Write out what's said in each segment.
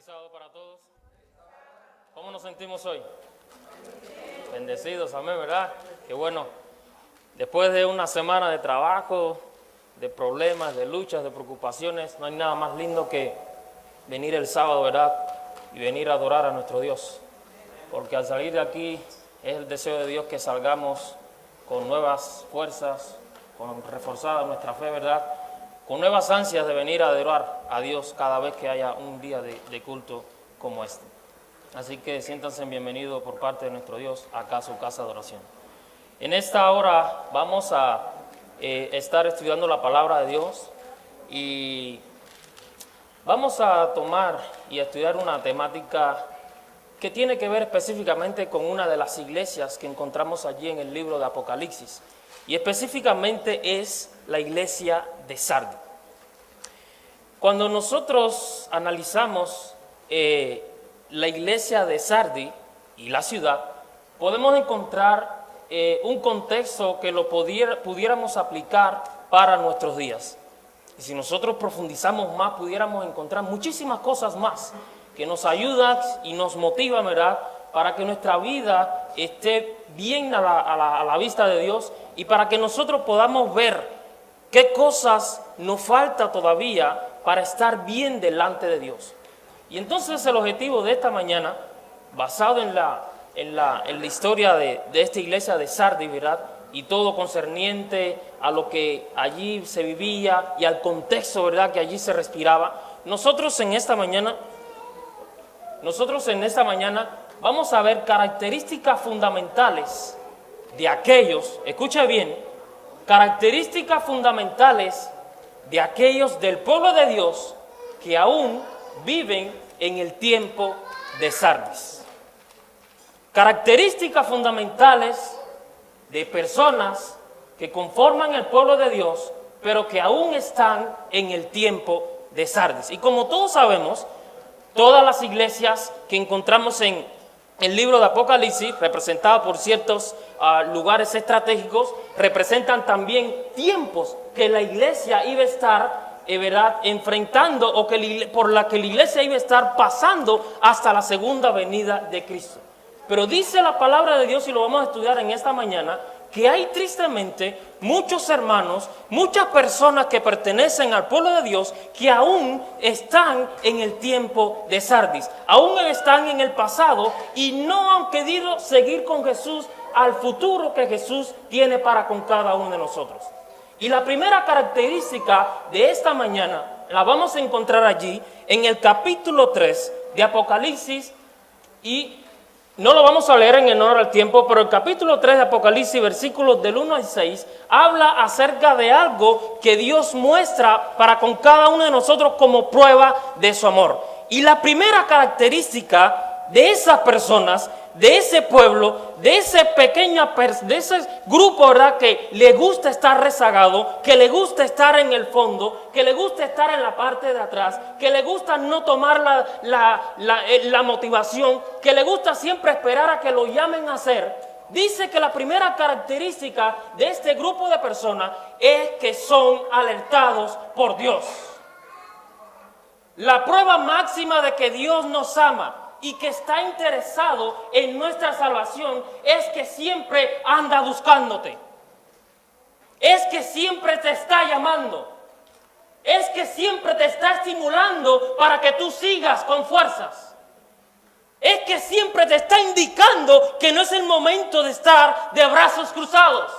sábado para todos. ¿Cómo nos sentimos hoy? Bendecidos, amén, ¿verdad? Qué bueno. Después de una semana de trabajo, de problemas, de luchas, de preocupaciones, no hay nada más lindo que venir el sábado, ¿verdad? Y venir a adorar a nuestro Dios. Porque al salir de aquí es el deseo de Dios que salgamos con nuevas fuerzas, con reforzada nuestra fe, ¿verdad? Con nuevas ansias de venir a adorar a Dios cada vez que haya un día de culto como este. Así que siéntanse bienvenidos por parte de nuestro Dios acá a su casa de oración. En esta hora vamos a estar estudiando la palabra de Dios y vamos a tomar y a estudiar una temática que tiene que ver específicamente con una de las iglesias que encontramos allí en el libro de Apocalipsis. Y específicamente es la iglesia de Sardi. Cuando nosotros analizamos la iglesia de Sardi y la ciudad, podemos encontrar un contexto que lo pudiéramos aplicar para nuestros días. Y si nosotros profundizamos más, pudiéramos encontrar muchísimas cosas más que nos ayudan y nos motivan, ¿verdad?, para que nuestra vida esté bien a la vista de Dios y para que nosotros podamos ver qué cosas nos falta todavía para estar bien delante de Dios. Y entonces el objetivo de esta mañana, basado en la historia de esta iglesia de Sardi, ¿verdad?, y todo concerniente a lo que allí se vivía y al contexto, ¿verdad?, que allí se respiraba, nosotros en esta mañana vamos a ver características fundamentales de aquellos, escucha bien, características fundamentales de aquellos del pueblo de Dios que aún viven en el tiempo de Sardis. Características fundamentales de personas que conforman el pueblo de Dios, pero que aún están en el tiempo de Sardis. Y como todos sabemos, todas las iglesias que encontramos en el libro de Apocalipsis, representadas por ciertos lugares estratégicos, representan también tiempos que la iglesia iba a estar ¿verdad?, enfrentando o por la que la iglesia iba a estar pasando hasta la segunda venida de Cristo. Pero dice la palabra de Dios, y lo vamos a estudiar en esta mañana, que hay tristemente muchos hermanos, muchas personas que pertenecen al pueblo de Dios que aún están en el tiempo de Sardis, aún están en el pasado y no han querido seguir con Jesús al futuro que Jesús tiene para con cada uno de nosotros. Y la primera característica de esta mañana la vamos a encontrar allí en el capítulo 3 de Apocalipsis, y no lo vamos a leer en honor al tiempo, pero el capítulo 3 de Apocalipsis, versículos del 1 al 6, habla acerca de algo que Dios muestra para con cada uno de nosotros como prueba de su amor. Y la primera característica de esas personas, de ese pueblo, de ese grupo, ¿verdad?, que le gusta estar rezagado, que le gusta estar en el fondo, que le gusta estar en la parte de atrás, que le gusta no tomar la motivación, que le gusta siempre esperar a que lo llamen a hacer. Dice que la primera característica de este grupo de personas es que son alertados por Dios. La prueba máxima de que Dios nos ama y que está interesado en nuestra salvación es que siempre anda buscándote, es que siempre te está llamando, es que siempre te está estimulando para que tú sigas con fuerzas, es que siempre te está indicando que no es el momento de estar de brazos cruzados.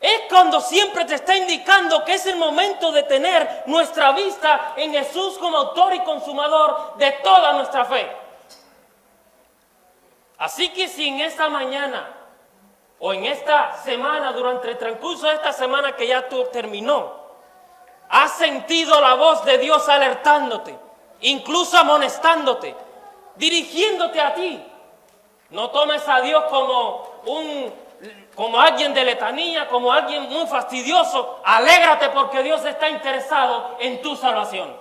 Es cuando siempre te está indicando que es el momento de tener nuestra vista en Jesús como autor y consumador de toda nuestra fe. Así que si en esta mañana o en esta semana, durante el transcurso de esta semana que ya terminó, has sentido la voz de Dios alertándote, incluso amonestándote, dirigiéndote a ti, no tomes a Dios como alguien de letanía, como alguien muy fastidioso. Alégrate porque Dios está interesado en tu salvación.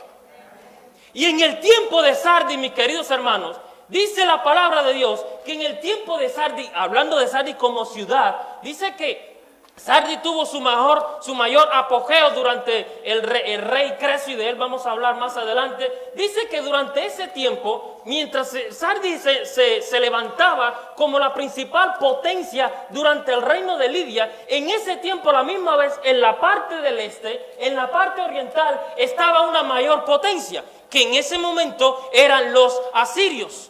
Y en el tiempo de Sardis, mis queridos hermanos, dice la palabra de Dios que en el tiempo de Sardis, hablando de Sardis como ciudad, dice que Sardis tuvo su mayor apogeo durante el rey Creso, y de él vamos a hablar más adelante. Dice que durante ese tiempo, mientras Sardis se levantaba como la principal potencia durante el reino de Lidia, en ese tiempo, a la misma vez, en la parte del este, en la parte oriental, estaba una mayor potencia, que en ese momento eran los asirios.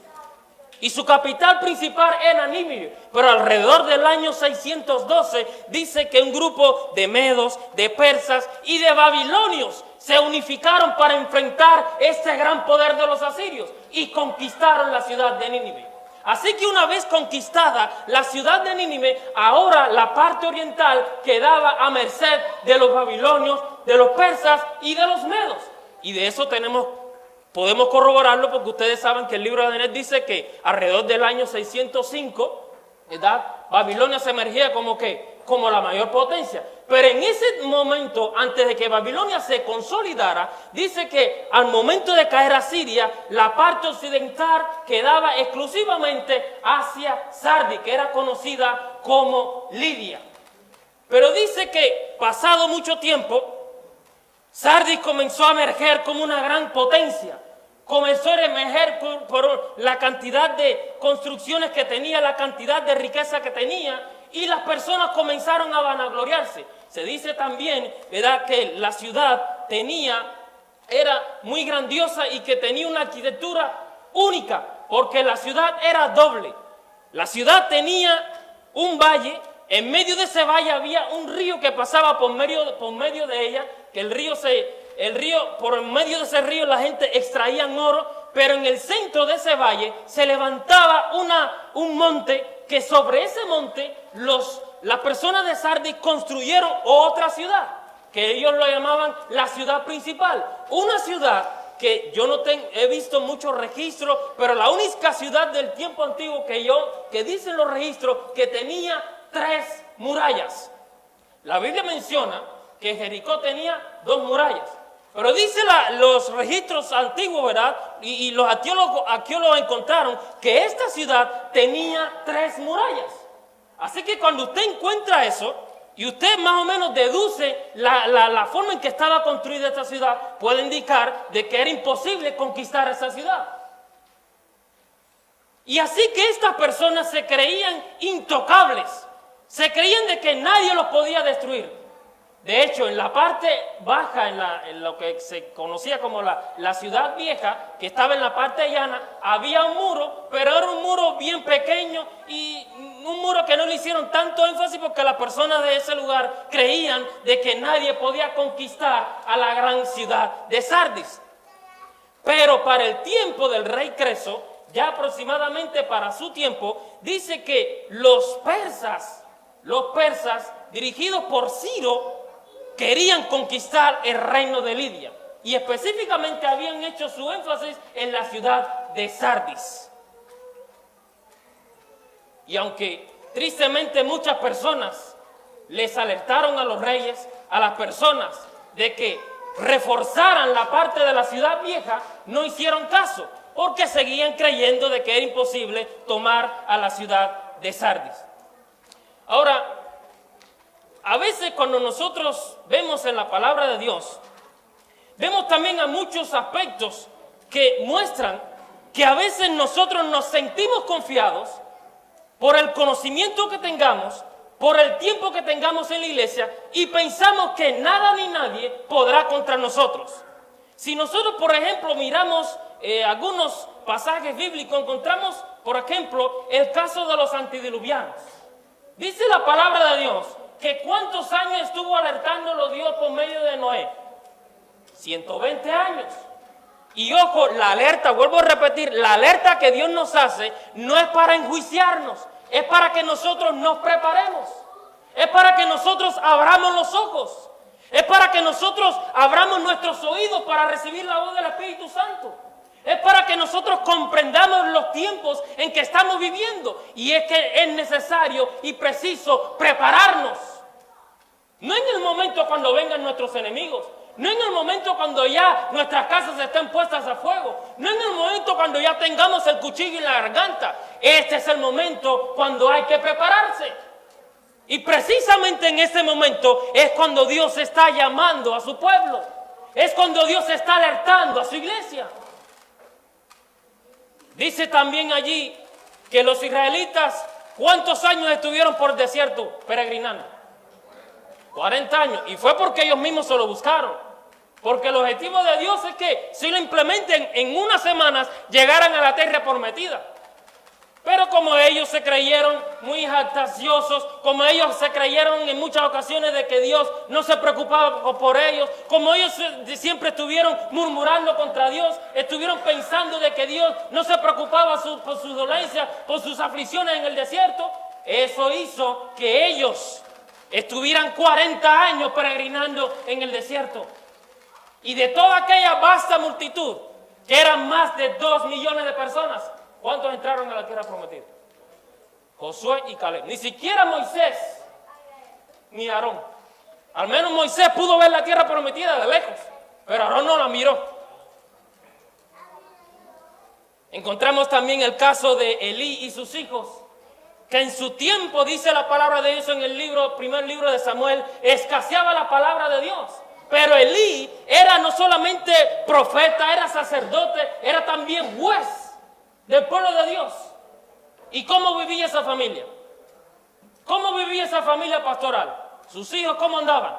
Y su capital principal era Nínive, pero alrededor del año 612 dice que un grupo de medos, de persas y de babilonios se unificaron para enfrentar este gran poder de los asirios y conquistaron la ciudad de Nínive. Así que una vez conquistada la ciudad de Nínive, ahora la parte oriental quedaba a merced de los babilonios, de los persas y de los medos. Y de eso podemos corroborarlo porque ustedes saben que el libro de Daniel dice que alrededor del año 605, ¿verdad?, Babilonia se emergía como la mayor potencia. Pero en ese momento, antes de que Babilonia se consolidara, dice que al momento de caer a Siria, la parte occidental quedaba exclusivamente hacia Sardis, que era conocida como Lidia. Pero dice que pasado mucho tiempo, Sardis comenzó a emerger como una gran potencia. Comenzó a emerger por la cantidad de construcciones que tenía, la cantidad de riqueza que tenía, y las personas comenzaron a vanagloriarse. Se dice también, ¿verdad?, que la ciudad era muy grandiosa y que tenía una arquitectura única, porque la ciudad era doble. La ciudad tenía un valle, en medio de ese valle había un río que pasaba por medio de ella, que por medio de ese río la gente extraía oro, pero en el centro de ese valle se levantaba un monte, que sobre ese monte las personas de Sardis construyeron otra ciudad, que ellos lo llamaban la ciudad principal. Una ciudad que yo no he visto muchos registros, pero la única ciudad del tiempo antiguo que dicen los registros que tenía 3 murallas. La Biblia menciona que Jericó tenía 2 murallas. Pero dice los registros antiguos, ¿verdad? Y los arqueólogos encontraron que esta ciudad tenía 3 murallas. Así que cuando usted encuentra eso, y usted más o menos deduce la forma en que estaba construida esta ciudad, puede indicar de que era imposible conquistar esa ciudad. Y así que estas personas se creían intocables. Se creían de que nadie los podía destruir. De hecho, en la parte baja, en lo que se conocía como la ciudad vieja, que estaba en la parte llana, había un muro, pero era un muro bien pequeño y un muro que no le hicieron tanto énfasis porque las personas de ese lugar creían de que nadie podía conquistar a la gran ciudad de Sardis. Pero para el tiempo del rey Creso, ya aproximadamente para su tiempo, dice que los persas, dirigidos por Ciro, querían conquistar el reino de Lidia, y específicamente habían hecho su énfasis en la ciudad de Sardis. Y aunque tristemente muchas personas les alertaron a los reyes, a las personas, de que reforzaran la parte de la ciudad vieja, no hicieron caso, porque seguían creyendo de que era imposible tomar a la ciudad de Sardis. Ahora, a veces cuando nosotros vemos en la palabra de Dios, vemos también a muchos aspectos que muestran que a veces nosotros nos sentimos confiados por el conocimiento que tengamos, por el tiempo que tengamos en la iglesia, y pensamos que nada ni nadie podrá contra nosotros. Si nosotros, por ejemplo, miramos algunos pasajes bíblicos, encontramos, por ejemplo, el caso de los antediluvianos. Dice la palabra de Dios que ¿cuántos años estuvo alertándolo Dios por medio de Noé? 120 años. Y ojo, la alerta, vuelvo a repetir, la alerta que Dios nos hace no es para enjuiciarnos, es para que nosotros nos preparemos, es para que nosotros abramos los ojos, es para que nosotros abramos nuestros oídos para recibir la voz del Espíritu Santo. Es para que nosotros comprendamos los tiempos en que estamos viviendo, y es que es necesario y preciso prepararnos. No en el momento cuando vengan nuestros enemigos, no en el momento cuando ya nuestras casas estén puestas a fuego, no en el momento cuando ya tengamos el cuchillo en la garganta. Este es el momento cuando hay que prepararse. Y precisamente en ese momento es cuando Dios está llamando a su pueblo. Es cuando Dios está alertando a su iglesia. Dice también allí que los israelitas, ¿cuántos años estuvieron por el desierto peregrinando? 40 años. Y fue porque ellos mismos se lo buscaron. Porque el objetivo de Dios es que si lo implementen en unas semanas, llegaran a la tierra prometida. Pero como ellos se creyeron muy jactanciosos, como ellos se creyeron en muchas ocasiones de que Dios no se preocupaba por ellos, como ellos siempre estuvieron murmurando contra Dios, estuvieron pensando de que Dios no se preocupaba por sus dolencias, por sus aflicciones en el desierto, eso hizo que ellos estuvieran 40 años peregrinando en el desierto. Y de toda aquella vasta multitud, que eran más de 2 millones de personas, ¿cuántos entraron a la tierra prometida? Josué y Caleb. Ni siquiera Moisés ni Aarón. Al menos Moisés pudo ver la tierra prometida de lejos, pero Aarón no la miró. Encontramos también el caso de Elí y sus hijos, que en su tiempo, dice la palabra de Dios en el primer libro de Samuel, escaseaba la palabra de Dios. Pero Elí era no solamente profeta, era sacerdote, era también juez del pueblo de Dios. ¿Y cómo vivía esa familia? ¿Cómo vivía esa familia pastoral? ¿Sus hijos cómo andaban?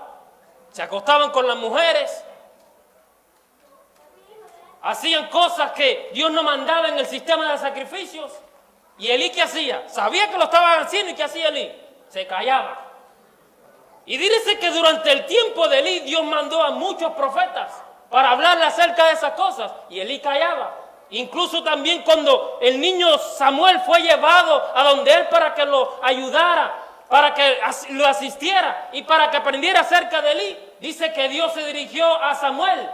Se acostaban con las mujeres, hacían cosas que Dios no mandaba en el sistema de sacrificios. ¿Y Elí qué hacía? Sabía que lo estaban haciendo, ¿y qué hacía Elí? Se callaba. Y dice que durante el tiempo de Elí, Dios mandó a muchos profetas para hablarle acerca de esas cosas, y Elí callaba. Incluso también cuando el niño Samuel fue llevado a donde él para que lo ayudara, para que lo asistiera y para que aprendiera acerca de Elí, dice que Dios se dirigió a Samuel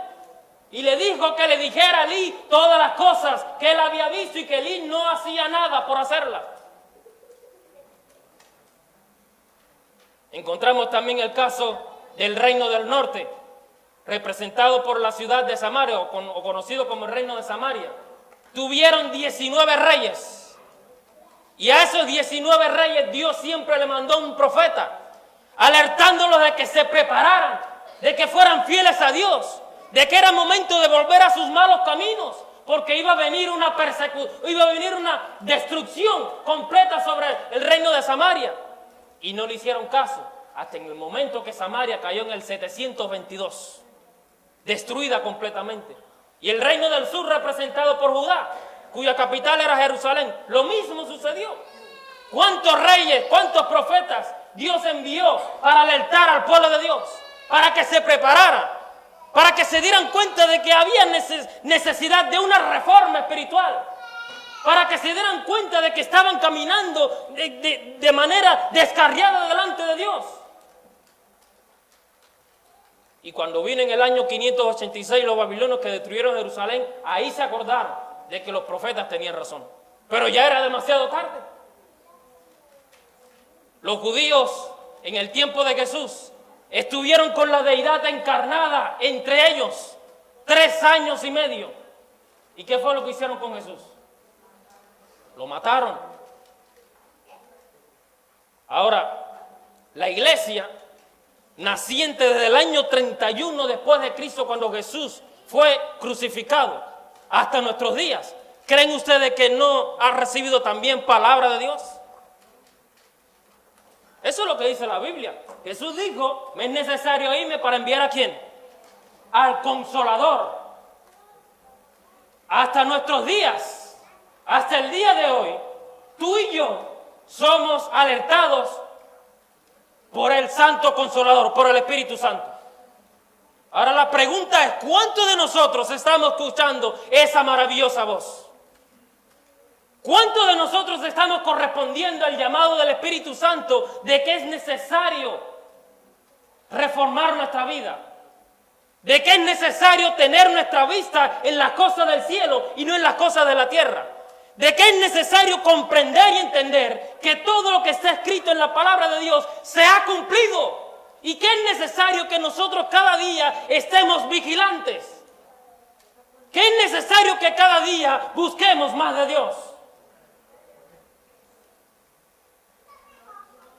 y le dijo que le dijera a Elí todas las cosas que él había visto y que Elí no hacía nada por hacerlas. Encontramos también el caso del reino del norte, representado por la ciudad de Samaria, o conocido como el reino de Samaria. Tuvieron 19 reyes, y a esos 19 reyes Dios siempre le mandó un profeta, alertándolos de que se prepararan, de que fueran fieles a Dios, de que era momento de volver a sus malos caminos, porque iba a venir una persecución, iba a venir una destrucción completa sobre el reino de Samaria. Y no le hicieron caso hasta en el momento que Samaria cayó en el 722, destruida completamente. Y el reino del sur, representado por Judá, cuya capital era Jerusalén, lo mismo sucedió. ¿Cuántos reyes, cuántos profetas Dios envió para alertar al pueblo de Dios? Para que se preparara, para que se dieran cuenta de que había necesidad de una reforma espiritual, para que se dieran cuenta de que estaban caminando de manera descarriada delante de Dios. Y cuando vino en el año 586 los babilonios que destruyeron Jerusalén, ahí se acordaron de que los profetas tenían razón. Pero ya era demasiado tarde. Los judíos en el tiempo de Jesús estuvieron con la deidad encarnada entre ellos 3 años y medio. ¿Y qué fue lo que hicieron con Jesús? Lo mataron. Ahora, la iglesia, naciente desde el año 31 después de Cristo, cuando Jesús fue crucificado, hasta nuestros días, ¿creen ustedes que no ha recibido también palabra de Dios? Eso es lo que dice la Biblia. Jesús dijo, me es necesario irme para enviar ¿a quién? Al Consolador. Hasta nuestros días, hasta el día de hoy, tú y yo somos alertados por el Santo Consolador, por el Espíritu Santo. Ahora la pregunta es, ¿cuántos de nosotros estamos escuchando esa maravillosa voz? ¿Cuántos de nosotros estamos correspondiendo al llamado del Espíritu Santo de que es necesario reformar nuestra vida? De que es necesario tener nuestra vista en las cosas del cielo y no en las cosas de la tierra. De que es necesario comprender y entender que todo lo que está escrito en la palabra de Dios se ha cumplido. Y que es necesario que nosotros cada día estemos vigilantes. Que es necesario que cada día busquemos más de Dios.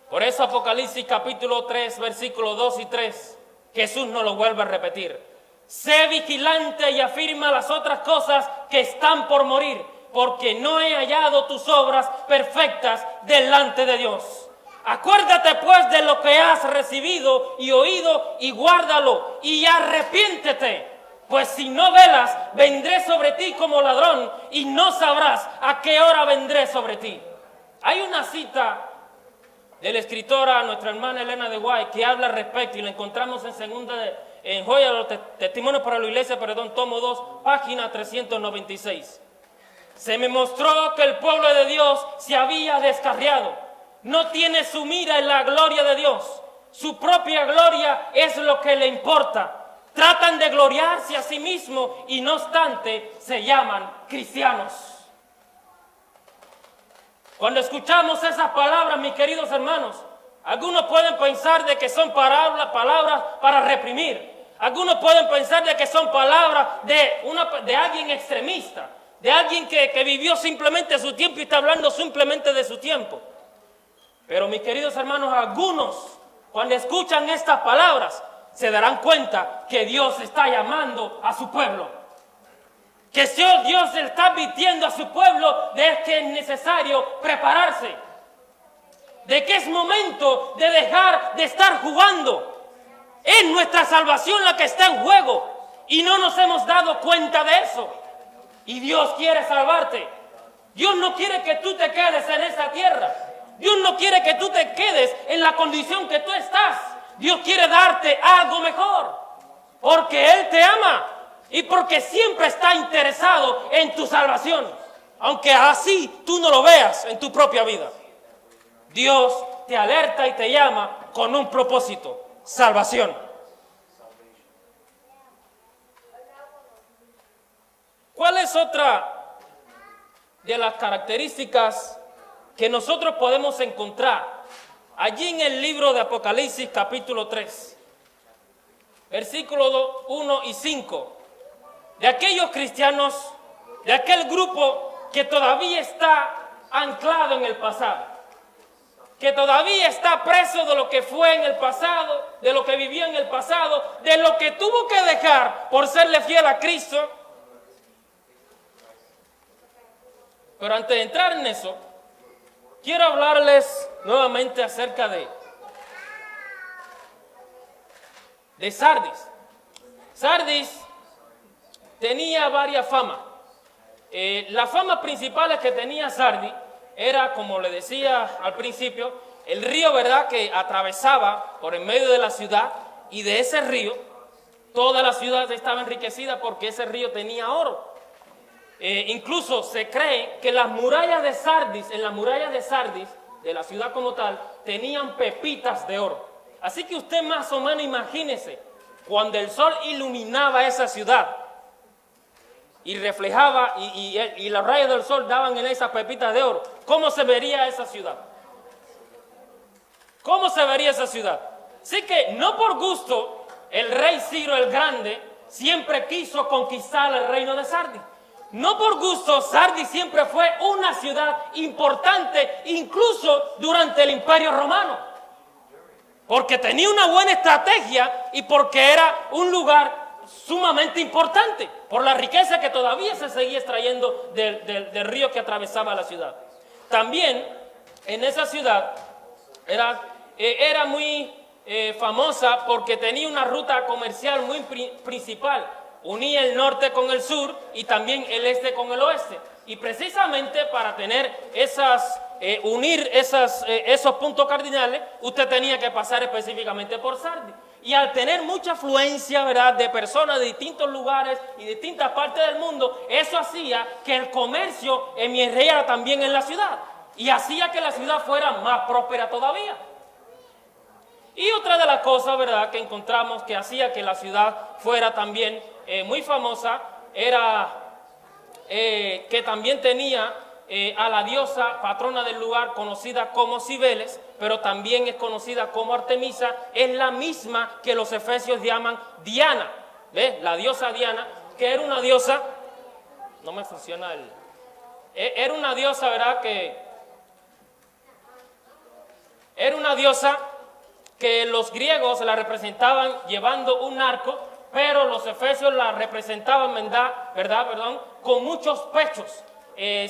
Por eso Apocalipsis capítulo 3, versículos 2 y 3, Jesús nos lo vuelve a repetir. Sé vigilante y afirma las otras cosas que están por morir, porque no he hallado tus obras perfectas delante de Dios. Acuérdate pues de lo que has recibido y oído y guárdalo y arrepiéntete. Pues si no velas, vendré sobre ti como ladrón y no sabrás a qué hora vendré sobre ti. Hay una cita de la escritora, nuestra hermana Elena de White, que habla al respecto y la encontramos en Joya de los Testimonios para la Iglesia, tomo 2, página 396. Se me mostró que el pueblo de Dios se había descarriado. No tiene su mira en la gloria de Dios. Su propia gloria es lo que le importa. Tratan de gloriarse a sí mismos y no obstante se llaman cristianos. Cuando escuchamos esas palabras, mis queridos hermanos, algunos pueden pensar de que son palabras para reprimir. Algunos pueden pensar de que son palabras de alguien extremista, de alguien que vivió simplemente su tiempo y está hablando simplemente de su tiempo. Pero mis queridos hermanos, algunos cuando escuchan estas palabras se darán cuenta que Dios está llamando a su pueblo. Que Dios está advirtiendo a su pueblo de que es necesario prepararse, de que es momento de dejar de estar jugando. Es nuestra salvación la que está en juego y no nos hemos dado cuenta de eso. Y Dios quiere salvarte. Dios no quiere que tú te quedes en esta tierra. Dios no quiere que tú te quedes en la condición que tú estás. Dios quiere darte algo mejor, porque Él te ama. Y porque siempre está interesado en tu salvación, aunque así tú no lo veas en tu propia vida. Dios te alerta y te llama con un propósito: salvación. ¿Cuál es otra de las características que nosotros podemos encontrar allí en el libro de Apocalipsis capítulo 3, versículos 1 y 5? De aquellos cristianos, de aquel grupo que todavía está anclado en el pasado, que todavía está preso de lo que fue en el pasado, de lo que vivió en el pasado, de lo que tuvo que dejar por serle fiel a Cristo. Pero antes de entrar en eso, quiero hablarles nuevamente acerca de Sardis. Sardis tenía varias famas. La fama principal que tenía Sardis era, como le decía al principio, el río, ¿verdad?, que atravesaba por en medio de la ciudad, y de ese río toda la ciudad estaba enriquecida porque ese río tenía oro. Incluso se cree que las murallas de Sardis, en las murallas de Sardis, de la ciudad como tal, tenían pepitas de oro. Así que usted más o menos imagínese, cuando el sol iluminaba esa ciudad, y reflejaba, y los rayos del sol daban en esas pepitas de oro, ¿cómo se vería esa ciudad? ¿Cómo se vería esa ciudad? Así que no por gusto el rey Ciro el Grande siempre quiso conquistar el reino de Sardis. No por gusto Sardis siempre fue una ciudad importante, incluso durante el Imperio Romano, porque tenía una buena estrategia y porque era un lugar sumamente importante por la riqueza que todavía se seguía extrayendo del río que atravesaba la ciudad. También en esa ciudad era muy famosa porque tenía una ruta comercial muy principal. Unía el norte con el sur y también el este con el oeste. Y precisamente para tener unir esos puntos cardinales, usted tenía que pasar específicamente por Sardis. Y al tener mucha afluencia, ¿verdad?, de personas de distintos lugares y distintas partes del mundo, eso hacía que el comercio emergiera también en la ciudad y hacía que la ciudad fuera más próspera todavía. Y otra de las cosas, ¿verdad?, que encontramos que hacía que la ciudad fuera también muy famosa era que también tenía a la diosa patrona del lugar, conocida como Cibeles, pero también es conocida como Artemisa. Es la misma que los efesios llaman Diana, ¿ves? La diosa Diana, que era una diosa, no me funciona era una diosa, ¿verdad?, era una una diosa que los griegos la representaban llevando un arco, pero los efesios la representaban, ¿verdad? Con muchos pechos,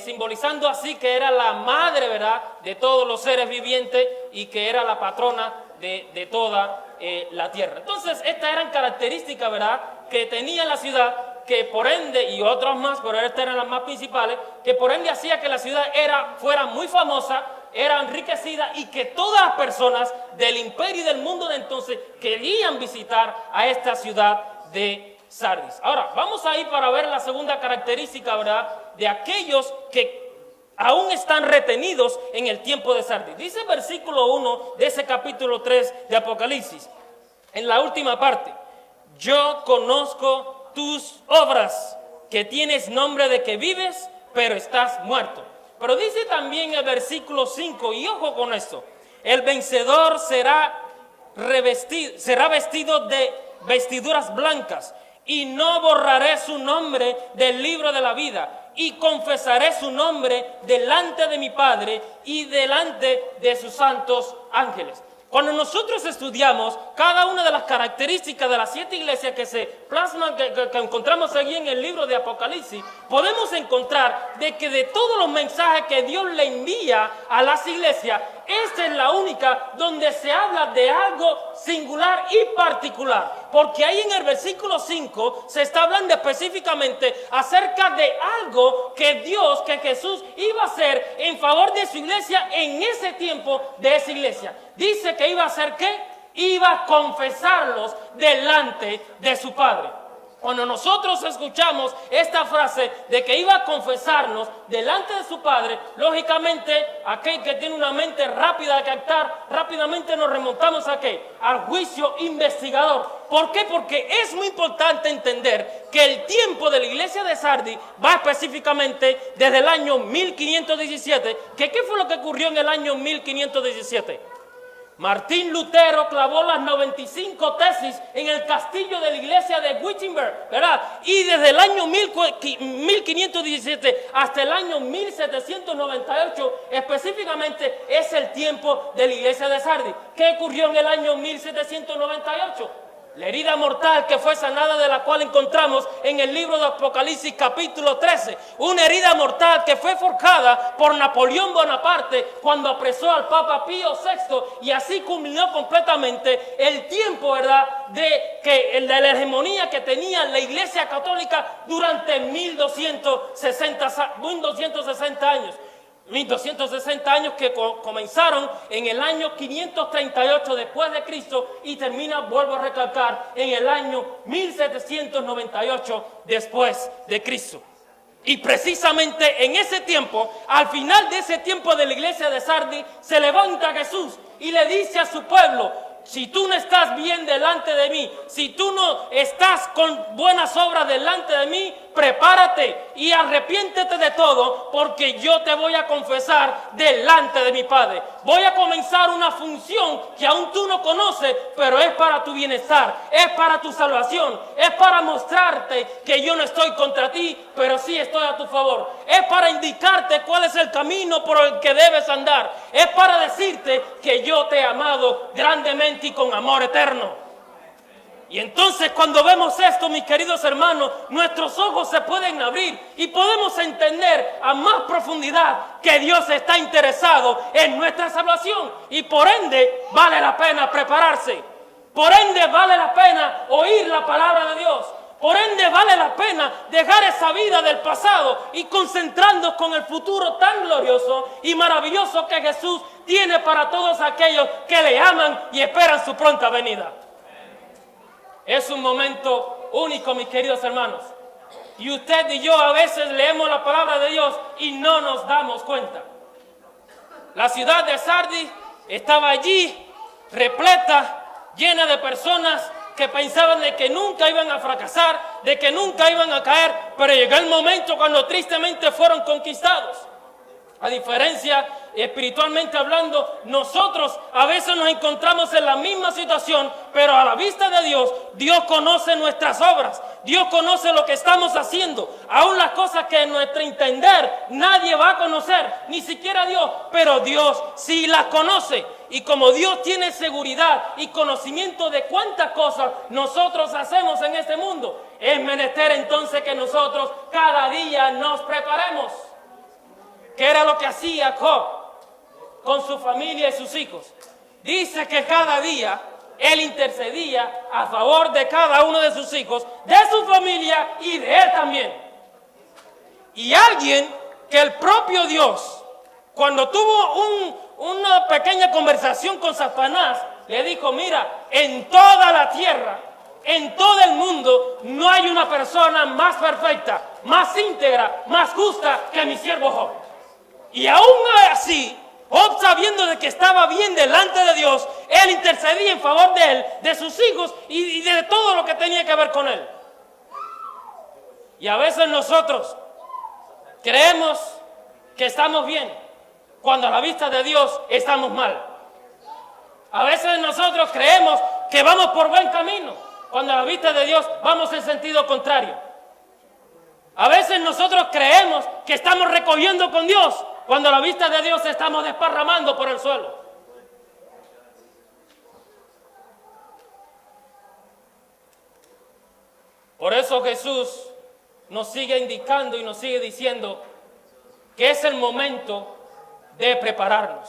simbolizando así que era la madre, ¿verdad?, de todos los seres vivientes y que era la patrona de toda la tierra. Entonces, estas eran características, ¿verdad?, que tenía la ciudad, que por ende, y otras más, pero estas eran las más principales, que por ende hacía que la ciudad fuera muy famosa, era enriquecida y que todas las personas del imperio y del mundo de entonces querían visitar a esta ciudad de Sardis. Ahora, vamos a ir para ver la segunda característica, ¿verdad?, de aquellos que aún están retenidos en el tiempo de Sardis. Dice el versículo 1 de ese capítulo 3 de Apocalipsis, en la última parte: yo conozco tus obras, que tienes nombre de que vives, pero estás muerto. Pero dice también el versículo 5, y ojo con esto: el vencedor será vestido de vestiduras blancas, y no borraré su nombre del libro de la vida, y confesaré su nombre delante de mi Padre y delante de sus santos ángeles. Cuando nosotros estudiamos cada una de las características de las 7 iglesias que se plasman, que encontramos allí en el libro de Apocalipsis, podemos encontrar de que de todos los mensajes que Dios le envía a las iglesias, esta es la única donde se habla de algo singular y particular. Porque ahí en el versículo 5 se está hablando específicamente acerca de algo que Jesús iba a hacer en favor de su iglesia en ese tiempo de esa iglesia. Dice que iba a hacer ¿qué? Iba a confesarlos delante de su Padre. Cuando nosotros escuchamos esta frase de que iba a confesarnos delante de su Padre, lógicamente, aquel que tiene una mente rápida de captar, rápidamente nos remontamos ¿a qué? Al juicio investigador. ¿Por qué? Porque es muy importante entender que el tiempo de la iglesia de Sardis va específicamente desde el año 1517. ¿Qué fue lo que ocurrió en el año 1517? Martín Lutero clavó las 95 tesis en el castillo de la iglesia de Wittenberg, ¿verdad? Y desde el año 1517 hasta el año 1798, específicamente, es el tiempo de la iglesia de Sardis. ¿Qué ocurrió en el año 1798? La herida mortal que fue sanada, de la cual encontramos en el libro de Apocalipsis capítulo 13. Una herida mortal que fue forjada por Napoleón Bonaparte cuando apresó al Papa Pío VI, y así culminó completamente el tiempo, ¿verdad?, de la hegemonía que tenía la Iglesia Católica durante 1260 años. 1260 años que comenzaron en el año 538 después de Cristo y termina, vuelvo a recalcar, en el año 1798 después de Cristo. Y precisamente en ese tiempo, al final de ese tiempo de la iglesia de Sardis, se levanta Jesús y le dice a su pueblo: si tú no estás bien delante de mí, si tú no estás con buenas obras delante de mí, prepárate y arrepiéntete de todo, porque yo te voy a confesar delante de mi Padre. Voy a comenzar una función que aún tú no conoces, pero es para tu bienestar, es para tu salvación, es para mostrarte que yo no estoy contra ti, pero sí estoy a tu favor. Es para indicarte cuál es el camino por el que debes andar. Es para decirte que yo te he amado grandemente y con amor eterno. Y entonces, cuando vemos esto, mis queridos hermanos, nuestros ojos se pueden abrir y podemos entender a más profundidad que Dios está interesado en nuestra salvación, y por ende vale la pena prepararse. Por ende vale la pena oír la palabra de Dios. Por ende vale la pena dejar esa vida del pasado y concentrarnos con el futuro tan glorioso y maravilloso que Jesús tiene para todos aquellos que le aman y esperan su pronta venida. Es un momento único, mis queridos hermanos. Y usted y yo a veces leemos la palabra de Dios y no nos damos cuenta. La ciudad de Sardis estaba allí, repleta, llena de personas que pensaban de que nunca iban a fracasar, de que nunca iban a caer, pero llegó el momento cuando tristemente fueron conquistados. A diferencia espiritualmente hablando, nosotros a veces nos encontramos en la misma situación, pero a la vista de Dios, Dios conoce nuestras obras, Dios conoce lo que estamos haciendo, aún las cosas que en nuestro entender nadie va a conocer, ni siquiera Dios, pero Dios sí las conoce. Y como Dios tiene seguridad y conocimiento de cuántas cosas nosotros hacemos en este mundo, es menester entonces que nosotros cada día nos preparemos. ¿Qué era lo que hacía Job con su familia y sus hijos? Dice que cada día él intercedía a favor de cada uno de sus hijos, de su familia y de él también. Y alguien que el propio Dios, cuando tuvo una pequeña conversación con Satanás, le dijo: mira, en toda la tierra, en todo el mundo, no hay una persona más perfecta, más íntegra, más justa que mi siervo Job. Y aún así, Job, sabiendo de que estaba bien delante de Dios, él intercedía en favor de él, de sus hijos y de todo lo que tenía que ver con él. Y a veces nosotros creemos que estamos bien, cuando a la vista de Dios estamos mal. A veces nosotros creemos que vamos por buen camino, cuando a la vista de Dios vamos en sentido contrario. A veces nosotros creemos que estamos recogiendo con Dios, cuando a la vista de Dios estamos desparramando por el suelo. Por eso Jesús nos sigue indicando y nos sigue diciendo que es el momento de prepararnos.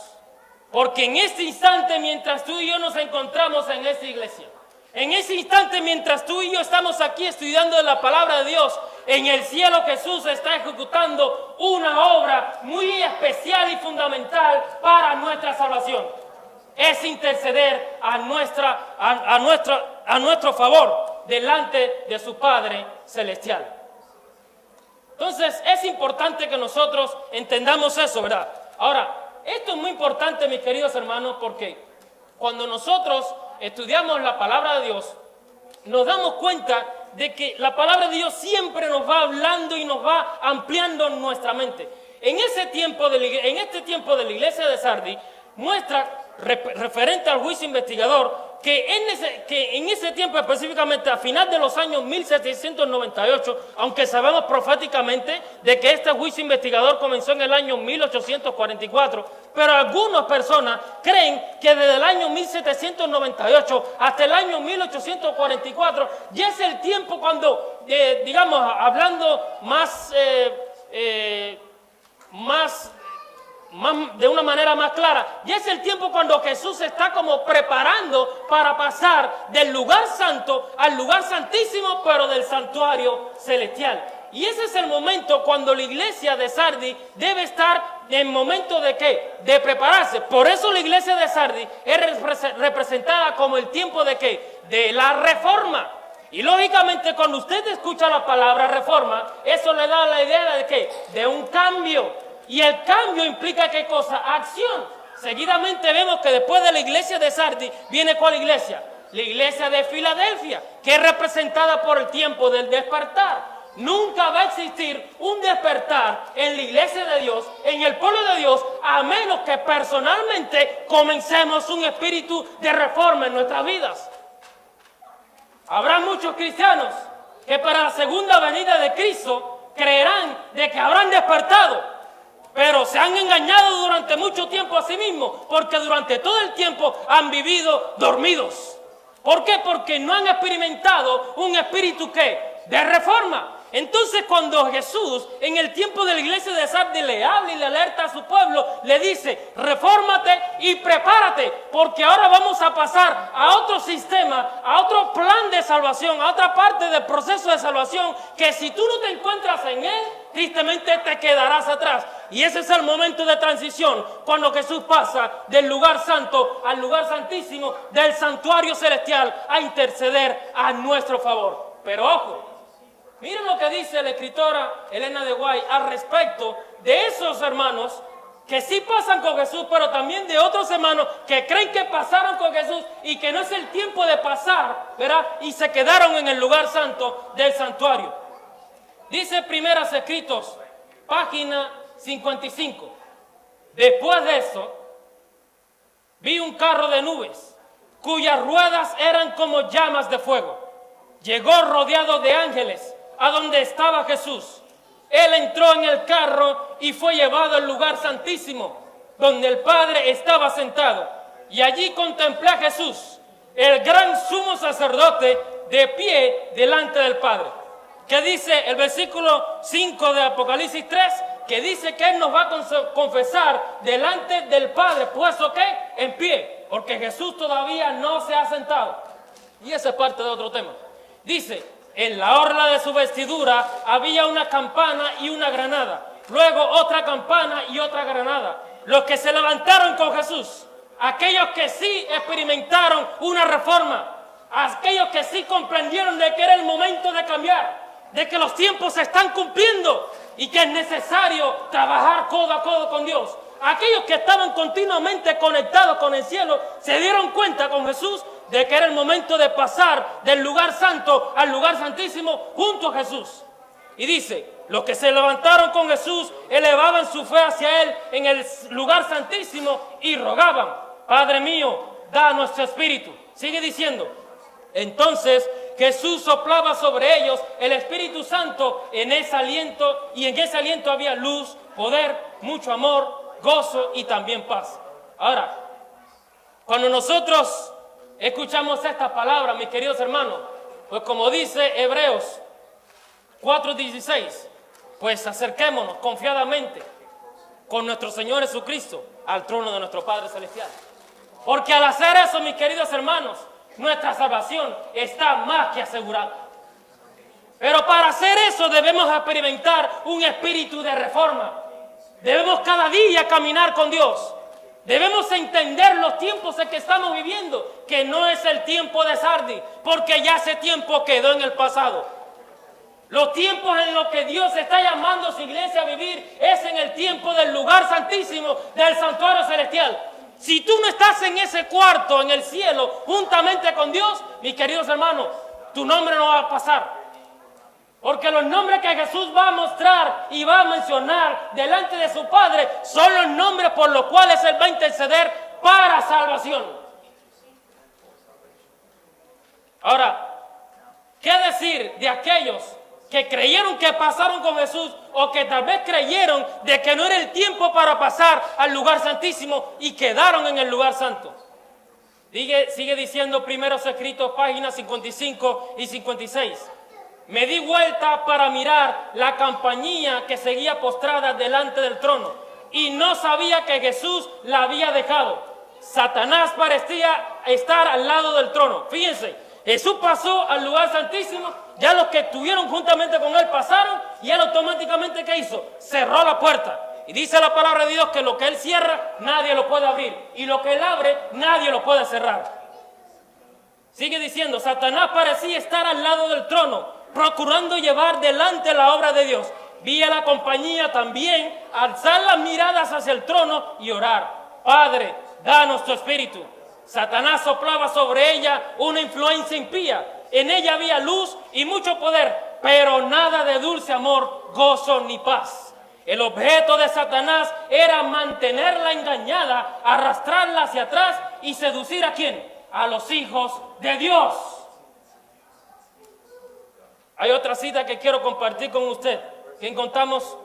Porque en este instante, mientras tú y yo nos encontramos en esta iglesia, en ese instante, mientras tú y yo estamos aquí estudiando la palabra de Dios, en el cielo Jesús está ejecutando una obra muy especial y fundamental para nuestra salvación. Es interceder a nuestro favor delante de su Padre Celestial. Entonces es importante que nosotros entendamos eso, ¿verdad? Ahora, esto es muy importante, mis queridos hermanos, porque cuando nosotros estudiamos la palabra de Dios, nos damos cuenta de que la palabra de Dios siempre nos va hablando y nos va ampliando nuestra mente. En este tiempo de la iglesia de Sardis, muestra referente al juicio investigador que en ese tiempo, específicamente a final de los años 1798, aunque sabemos proféticamente de que este juicio investigador comenzó en el año 1844, pero algunas personas creen que desde el año 1798 hasta el año 1844 ya es el tiempo cuando, digamos, hablando más de una manera más clara, ya es el tiempo cuando Jesús se está como preparando para pasar del lugar santo al lugar santísimo, pero del santuario celestial. Y ese es el momento cuando la iglesia de Sardis debe estar en momento de ¿qué? De prepararse. Por eso la iglesia de Sardis es representada como el tiempo de ¿qué? De la reforma. Y lógicamente cuando usted escucha la palabra reforma, eso le da la idea de ¿qué? De un cambio. Y el cambio implica ¿qué cosa? Acción. Seguidamente vemos que después de la iglesia de Sardis viene ¿cuál iglesia? La iglesia de Filadelfia, que es representada por el tiempo del despertar. Nunca va a existir un despertar en la iglesia de Dios, en el pueblo de Dios, a menos que personalmente comencemos un espíritu de reforma en nuestras vidas. Habrá muchos cristianos que para la segunda venida de Cristo creerán de que habrán despertado, pero se han engañado durante mucho tiempo a sí mismos, porque durante todo el tiempo han vivido dormidos. ¿Por qué? Porque no han experimentado un espíritu ¿qué? De reforma. Entonces cuando Jesús en el tiempo de la iglesia de Sardis le habla y le alerta a su pueblo, le dice: refórmate y prepárate, porque ahora vamos a pasar a otro sistema, a otro plan de salvación, a otra parte del proceso de salvación, que si tú no te encuentras en él, tristemente te quedarás atrás. Y ese es el momento de transición, cuando Jesús pasa del lugar santo al lugar santísimo, del santuario celestial, a interceder a nuestro favor. Pero ojo, miren lo que dice la escritora Elena de White al respecto de esos hermanos que sí pasan con Jesús, pero también de otros hermanos que creen que pasaron con Jesús y que no es el tiempo de pasar, ¿verdad? Y se quedaron en el lugar santo del santuario. Dice Primeros Escritos, página 55. Después de eso, vi un carro de nubes, cuyas ruedas eran como llamas de fuego. Llegó rodeado de ángeles a donde estaba Jesús. Él entró en el carro y fue llevado al lugar santísimo, donde el Padre estaba sentado. Y allí contemplé a Jesús, el gran sumo sacerdote, de pie delante del Padre. ¿Qué dice el versículo 5 de Apocalipsis 3? Que dice que Él nos va a confesar delante del Padre, puesto que en pie, porque Jesús todavía no se ha sentado. Y esa es parte de otro tema. Dice, en la orla de su vestidura había una campana y una granada, luego otra campana y otra granada. Los que se levantaron con Jesús, aquellos que sí experimentaron una reforma, aquellos que sí comprendieron de que era el momento de cambiar, de que los tiempos se están cumpliendo y que es necesario trabajar codo a codo con Dios. Aquellos que estaban continuamente conectados con el cielo se dieron cuenta con Jesús de que era el momento de pasar del lugar santo al lugar santísimo junto a Jesús. Y dice, los que se levantaron con Jesús elevaban su fe hacia Él en el lugar santísimo y rogaban, Padre mío, da nuestro espíritu. Sigue diciendo, entonces Jesús soplaba sobre ellos el Espíritu Santo en ese aliento, y en ese aliento había luz, poder, mucho amor, gozo y también paz. Ahora, cuando nosotros escuchamos esta palabra, mis queridos hermanos, pues como dice Hebreos 4:16, pues acerquémonos confiadamente con nuestro Señor Jesucristo al trono de nuestro Padre Celestial. Porque al hacer eso, mis queridos hermanos, nuestra salvación está más que asegurada. Pero para hacer eso debemos experimentar un espíritu de reforma. Debemos cada día caminar con Dios. Debemos entender los tiempos en que estamos viviendo, que no es el tiempo de Sardis, porque ya ese tiempo quedó en el pasado. Los tiempos en los que Dios está llamando a su iglesia a vivir es en el tiempo del lugar santísimo, del santuario celestial. Si tú no estás en ese cuarto, en el cielo, juntamente con Dios, mis queridos hermanos, tu nombre no va a pasar. Porque los nombres que Jesús va a mostrar y va a mencionar delante de su Padre son los nombres por los cuales Él va a interceder para salvación. Ahora, ¿qué decir de aquellos que creyeron que pasaron con Jesús o que tal vez creyeron de que no era el tiempo para pasar al lugar santísimo y quedaron en el lugar santo? Sigue diciendo Primeros Escritos, páginas 55 y 56. Me di vuelta para mirar la compañía que seguía postrada delante del trono y no sabía que Jesús la había dejado. Satanás parecía estar al lado del trono. Fíjense, Jesús pasó al lugar santísimo, ya los que estuvieron juntamente con Él pasaron y Él automáticamente ¿qué hizo? Cerró la puerta. Y dice la palabra de Dios que lo que Él cierra, nadie lo puede abrir. Y lo que Él abre, nadie lo puede cerrar. Sigue diciendo, Satanás parecía estar al lado del trono, procurando llevar delante la obra de Dios. Vi a la compañía también alzar las miradas hacia el trono y orar. Padre, danos tu espíritu. Satanás soplaba sobre ella una influencia impía. En ella había luz y mucho poder, pero nada de dulce amor, gozo ni paz. El objeto de Satanás era mantenerla engañada, arrastrarla hacia atrás y seducir ¿a quién? A los hijos de Dios. Hay otra cita que quiero compartir con usted, que encontramos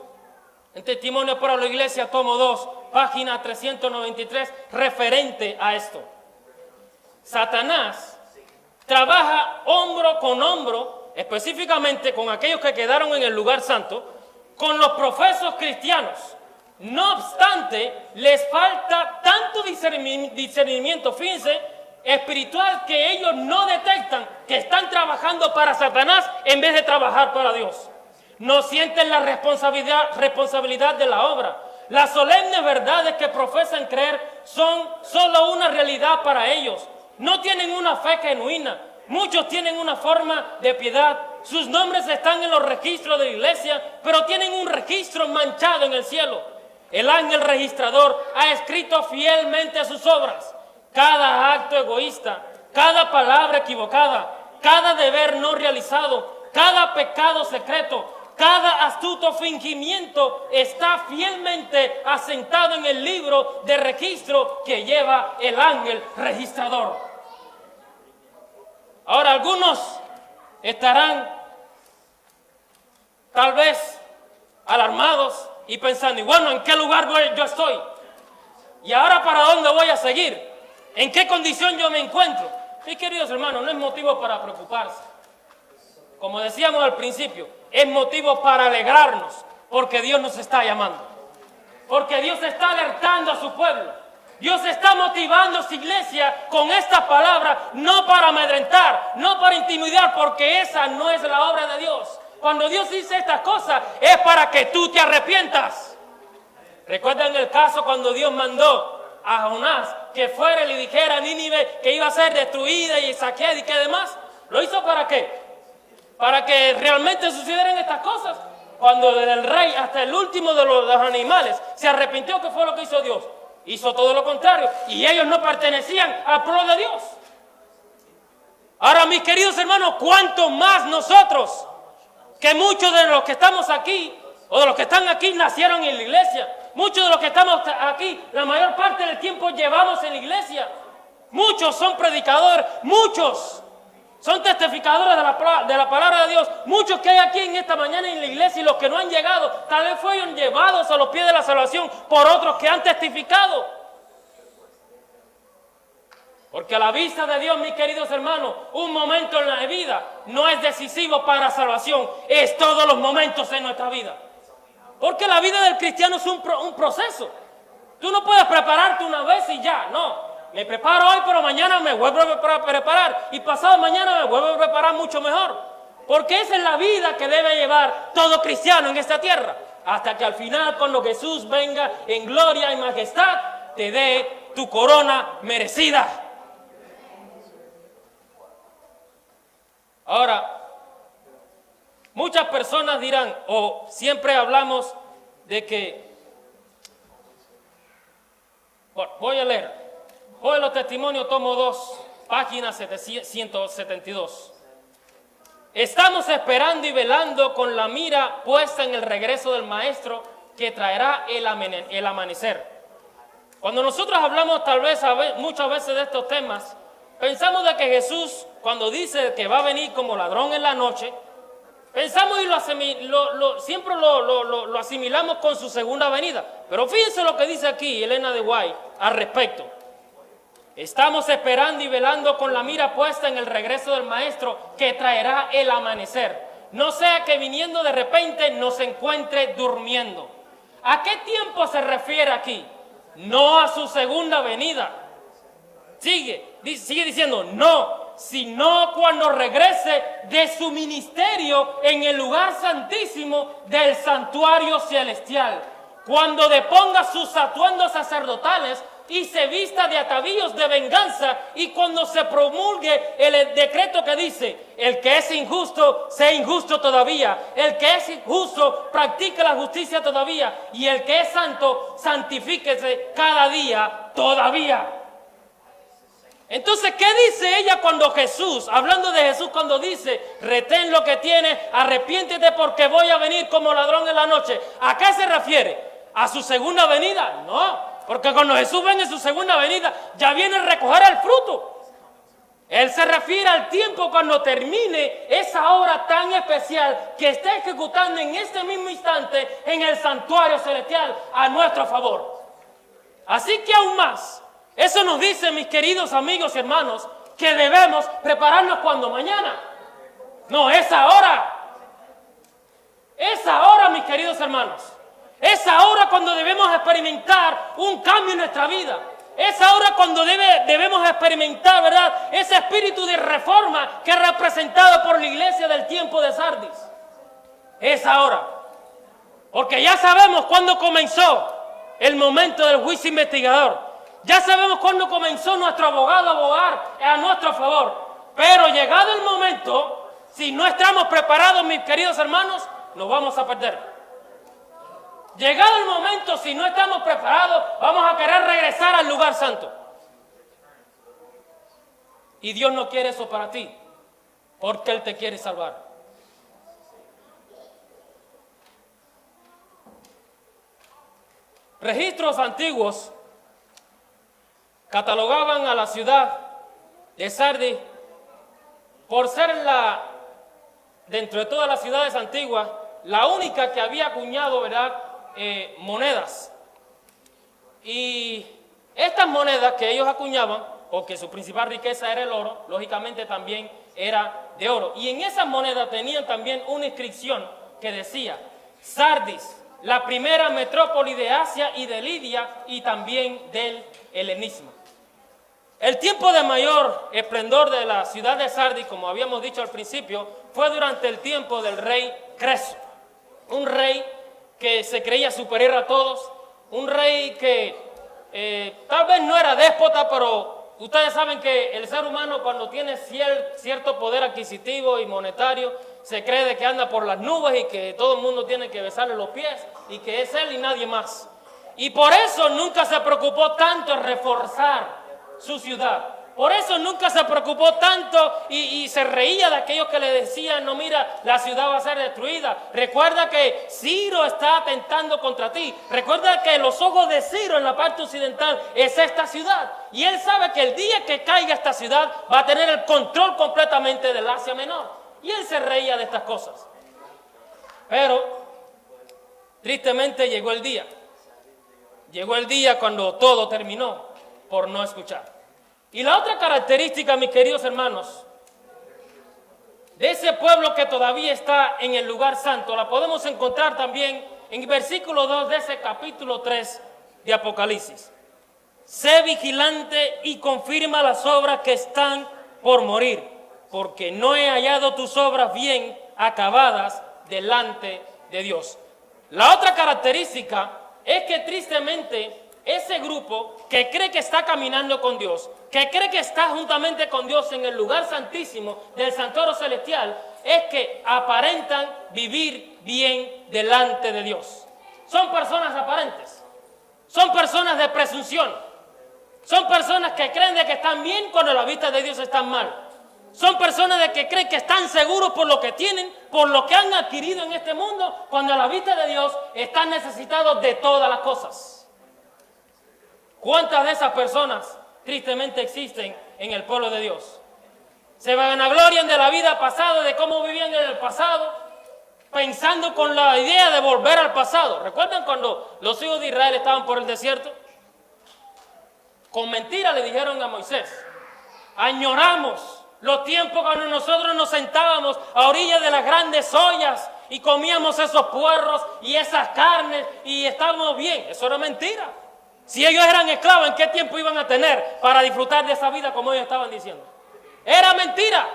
en Testimonio para la Iglesia, tomo 2, página 393, referente a esto. Satanás trabaja hombro con hombro, específicamente con aquellos que quedaron en el lugar santo, con los profesos cristianos. No obstante, les falta tanto discernimiento, fíjense, espiritual, que ellos no detectan que están trabajando para Satanás en vez de trabajar para Dios. No sienten la responsabilidad de la obra. Las solemnes verdades que profesan creer son solo una realidad para ellos. No tienen una fe genuina. Muchos tienen una forma de piedad. Sus nombres están en los registros de la iglesia, pero tienen un registro manchado en el cielo. El ángel registrador ha escrito fielmente sus obras. Cada acto egoísta, cada palabra equivocada, cada deber no realizado, cada pecado secreto, Cada astuto fingimiento está fielmente asentado en el libro de registro que lleva el ángel registrador. Ahora, algunos estarán tal vez alarmados y pensando, y bueno, ¿en qué lugar yo estoy? ¿Y ahora para dónde voy a seguir? ¿En qué condición yo me encuentro? Mis queridos hermanos, no es motivo para preocuparse. Como decíamos al principio, es motivo para alegrarnos, porque Dios nos está llamando. Porque Dios está alertando a su pueblo. Dios está motivando a su iglesia con esta palabra, no para amedrentar, no para intimidar, porque esa no es la obra de Dios. Cuando Dios dice estas cosas, es para que tú te arrepientas. ¿Recuerdan el caso cuando Dios mandó a Jonás que fuera y le dijera a Nínive que iba a ser destruida y saqueada y qué demás? ¿Lo hizo para qué? Para que realmente sucedieran estas cosas. Cuando desde el rey hasta el último de los animales se arrepintió, ¿qué fue lo que hizo Dios? Hizo todo lo contrario. Y ellos no pertenecían al pueblo de Dios. Ahora, mis queridos hermanos, ¿cuánto más nosotros, que muchos de los que estamos aquí, o de los que están aquí, nacieron en la iglesia? Muchos de los que estamos aquí, la mayor parte del tiempo llevamos en la iglesia. Muchos son predicadores, muchos son testificadores de la palabra de Dios. Muchos que hay aquí en esta mañana en la iglesia y los que no han llegado, tal vez fueron llevados a los pies de la salvación por otros que han testificado. Porque a la vista de Dios, mis queridos hermanos, un momento en la vida no es decisivo para la salvación, es todos los momentos en nuestra vida. Porque la vida del cristiano es un proceso. Tú no puedes prepararte una vez y ya, no. Me preparo hoy, pero mañana me vuelvo a preparar. Y pasado mañana me vuelvo a preparar mucho mejor. Porque esa es la vida que debe llevar todo cristiano en esta tierra. Hasta que al final, cuando Jesús venga en gloria y majestad, te dé tu corona merecida. Ahora, muchas personas dirán, o siempre hablamos de que, bueno, voy a leer. Hoy los testimonios, tomo 2, página 172. Estamos esperando y velando con la mira puesta en el regreso del Maestro que traerá el amanecer. Cuando nosotros hablamos tal vez muchas veces de estos temas, pensamos de que Jesús, cuando dice que va a venir como ladrón en la noche, pensamos y siempre lo asimilamos con su segunda venida. Pero fíjense lo que dice aquí Elena de White al respecto. Estamos esperando y velando con la mira puesta en el regreso del Maestro que traerá el amanecer. No sea que viniendo de repente nos encuentre durmiendo. ¿A qué tiempo se refiere aquí? No a su segunda venida. Sigue diciendo, no, sino cuando regrese de su ministerio en el lugar santísimo del santuario celestial. Cuando deponga sus atuendos sacerdotales y se vista de atavíos de venganza, y cuando se promulgue el decreto que dice, el que es injusto, sea injusto todavía, el que es injusto, practique la justicia todavía, y el que es santo, santifíquese cada día todavía. Entonces, ¿qué dice ella cuando Jesús, hablando de Jesús, cuando dice, retén lo que tienes, arrepiéntete porque voy a venir como ladrón en la noche? ¿A qué se refiere? ¿A su segunda venida? No. Porque cuando Jesús venga en su segunda venida, ya viene a recoger el fruto. Él se refiere al tiempo cuando termine esa obra tan especial que está ejecutando en este mismo instante en el santuario celestial a nuestro favor. Así que aún más, eso nos dice, mis queridos amigos y hermanos, que debemos prepararnos cuando mañana. No, es ahora. Es ahora, mis queridos hermanos. Es ahora cuando debemos experimentar un cambio en nuestra vida. Es ahora cuando debemos experimentar, ¿verdad?, ese espíritu de reforma que es representado por la iglesia del tiempo de Sardis. Es ahora. Porque ya sabemos cuándo comenzó el momento del juicio investigador. Ya sabemos cuándo comenzó nuestro abogado a abogar a nuestro favor. Pero llegado el momento, si no estamos preparados, mis queridos hermanos, nos vamos a perder. Llegado el momento, si no estamos preparados, vamos a querer regresar al lugar santo. Y Dios no quiere eso para ti, porque Él te quiere salvar. registros antiguos catalogaban a la ciudad de Sardis por ser dentro de todas las ciudades antiguas, la única que había acuñado, ¿verdad?, monedas. Y estas monedas que ellos acuñaban, porque su principal riqueza era el oro, lógicamente también era de oro. Y en esas monedas tenían también una inscripción que decía: Sardis, la primera metrópoli de Asia y de Lidia y también del helenismo. El tiempo de mayor esplendor de la ciudad de Sardis, como habíamos dicho al principio, fue durante el tiempo del rey Creso, un rey que se creía superior a todos, un rey que tal vez no era déspota, pero ustedes saben que el ser humano, cuando tiene cierto poder adquisitivo y monetario, se cree de que anda por las nubes y que todo el mundo tiene que besarle los pies y que es él y nadie más. Y por eso nunca se preocupó tanto en reforzar su ciudad. Por eso nunca se preocupó tanto y se reía de aquellos que le decían: no, mira, la ciudad va a ser destruida. Recuerda que Ciro está atentando contra ti. Recuerda que los ojos de Ciro en la parte occidental es esta ciudad. Y él sabe que el día que caiga esta ciudad va a tener el control completamente del Asia Menor. Y él se reía de estas cosas. Pero, tristemente, llegó el día. Llegó el día cuando todo terminó por no escuchar. Y la otra característica, mis queridos hermanos, de ese pueblo que todavía está en el lugar santo, la podemos encontrar también en el versículo 2 de ese capítulo 3 de Apocalipsis. Sé vigilante y confirma las obras que están por morir, porque no he hallado tus obras bien acabadas delante de Dios. La otra característica es que tristemente ese grupo que cree que está caminando con Dios, que cree que está juntamente con Dios en el lugar santísimo del santuario celestial, es que aparentan vivir bien delante de Dios. Son personas aparentes, son personas de presunción, son personas que creen de que están bien cuando a la vista de Dios están mal. Son personas de que creen que están seguros por lo que tienen, por lo que han adquirido en este mundo, cuando a la vista de Dios están necesitados de todas las cosas. ¿Cuántas de esas personas tristemente existen en el pueblo de Dios? Se vanaglorian de la vida pasada, de cómo vivían en el pasado, pensando con la idea de volver al pasado. ¿Recuerdan cuando los hijos de Israel estaban por el desierto? Con mentira le dijeron a Moisés: añoramos los tiempos cuando nosotros nos sentábamos a orillas de las grandes ollas y comíamos esos puerros y esas carnes y estábamos bien. Eso era mentira. Si ellos eran esclavos, ¿en qué tiempo iban a tener para disfrutar de esa vida como ellos estaban diciendo? Era mentira.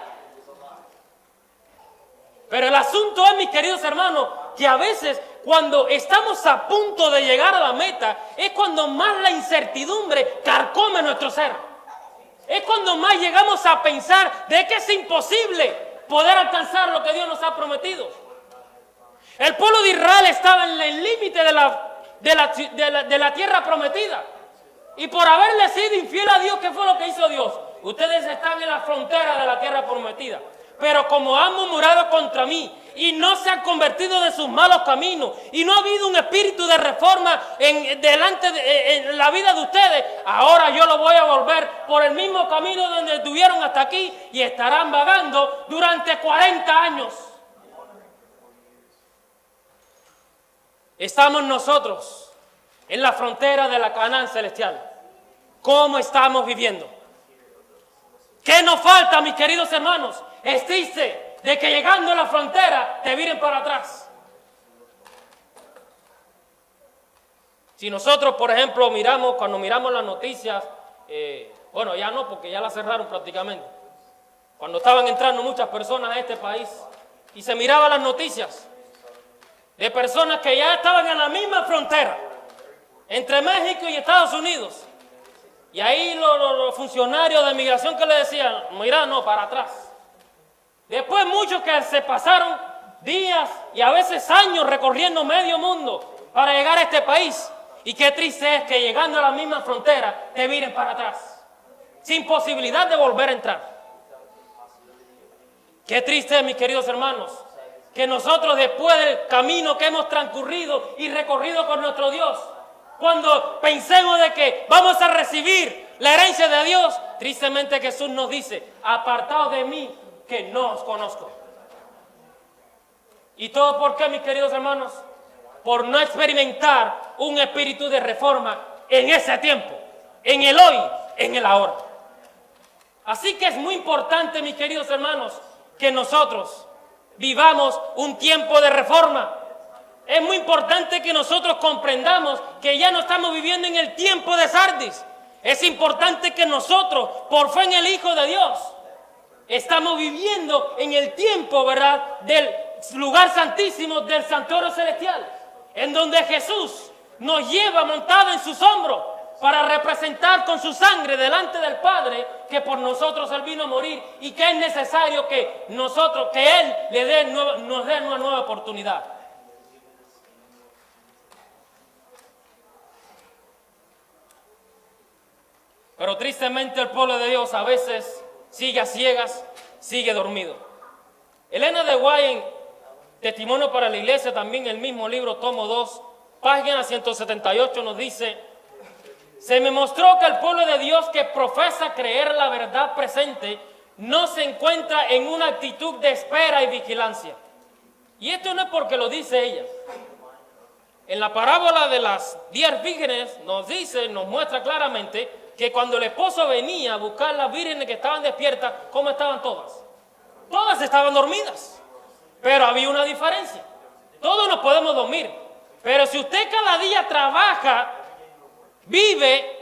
Pero el asunto es, mis queridos hermanos, que a veces cuando estamos a punto de llegar a la meta, es cuando más la incertidumbre carcome nuestro ser. Es cuando más llegamos a pensar de que es imposible poder alcanzar lo que Dios nos ha prometido. El pueblo de Israel estaba en el límite de la tierra prometida. Y por haberle sido infiel a Dios, ¿qué fue lo que hizo Dios? Ustedes están en la frontera de la tierra prometida. Pero como han murmurado contra mí y no se han convertido de sus malos caminos y no ha habido un espíritu de reforma en la vida de ustedes, ahora yo lo voy a volver por el mismo camino donde estuvieron hasta aquí y estarán vagando durante 40 años. Estamos nosotros en la frontera de la Canaán celestial. ¿Cómo estamos viviendo? ¿Qué nos falta, mis queridos hermanos? Es triste de que llegando a la frontera te viren para atrás. Si nosotros, por ejemplo, cuando miramos las noticias, bueno, ya no, porque ya las cerraron prácticamente. Cuando estaban entrando muchas personas a este país y se miraban las noticias de personas que ya estaban en la misma frontera entre México y Estados Unidos. Y ahí los funcionarios de migración que le decían: mira, no, para atrás. Después muchos que se pasaron días y a veces años recorriendo medio mundo para llegar a este país. Y qué triste es que llegando a la misma frontera te miren para atrás, sin posibilidad de volver a entrar. Qué triste es, mis queridos hermanos, que nosotros, después del camino que hemos transcurrido y recorrido con nuestro Dios, Cuando pensemos de que vamos a recibir la herencia de Dios, tristemente Jesús nos dice, apartaos de mí, que no os conozco. ¿Y todo por qué, mis queridos hermanos? Por no experimentar un espíritu de reforma en ese tiempo, en el hoy, en el ahora. Así que es muy importante, mis queridos hermanos, que nosotros vivamos un tiempo de reforma. Es muy importante que nosotros comprendamos que ya no estamos viviendo en el tiempo de Sardis. Es importante que nosotros, por fe en el Hijo de Dios, estamos viviendo en el tiempo, ¿verdad?, del lugar santísimo, del santuario celestial, en donde Jesús nos lleva montado en sus hombros para representar con su sangre delante del Padre que por nosotros Él vino a morir y que es necesario que nosotros, que Él nos dé una nueva oportunidad. Pero tristemente el pueblo de Dios a veces sigue a ciegas, sigue dormido. Elena de White, Testimonio para la Iglesia, también el mismo libro, tomo 2, página 178, nos dice: se me mostró que el pueblo de Dios que profesa creer la verdad presente no se encuentra en una actitud de espera y vigilancia. Y esto no es porque lo dice ella. En la parábola de las 10 vírgenes nos muestra claramente que cuando el esposo venía a buscar las vírgenes que estaban despiertas, ¿cómo estaban todas? Todas estaban dormidas, pero había una diferencia. Todos nos podemos dormir, pero si usted cada día trabaja, vive,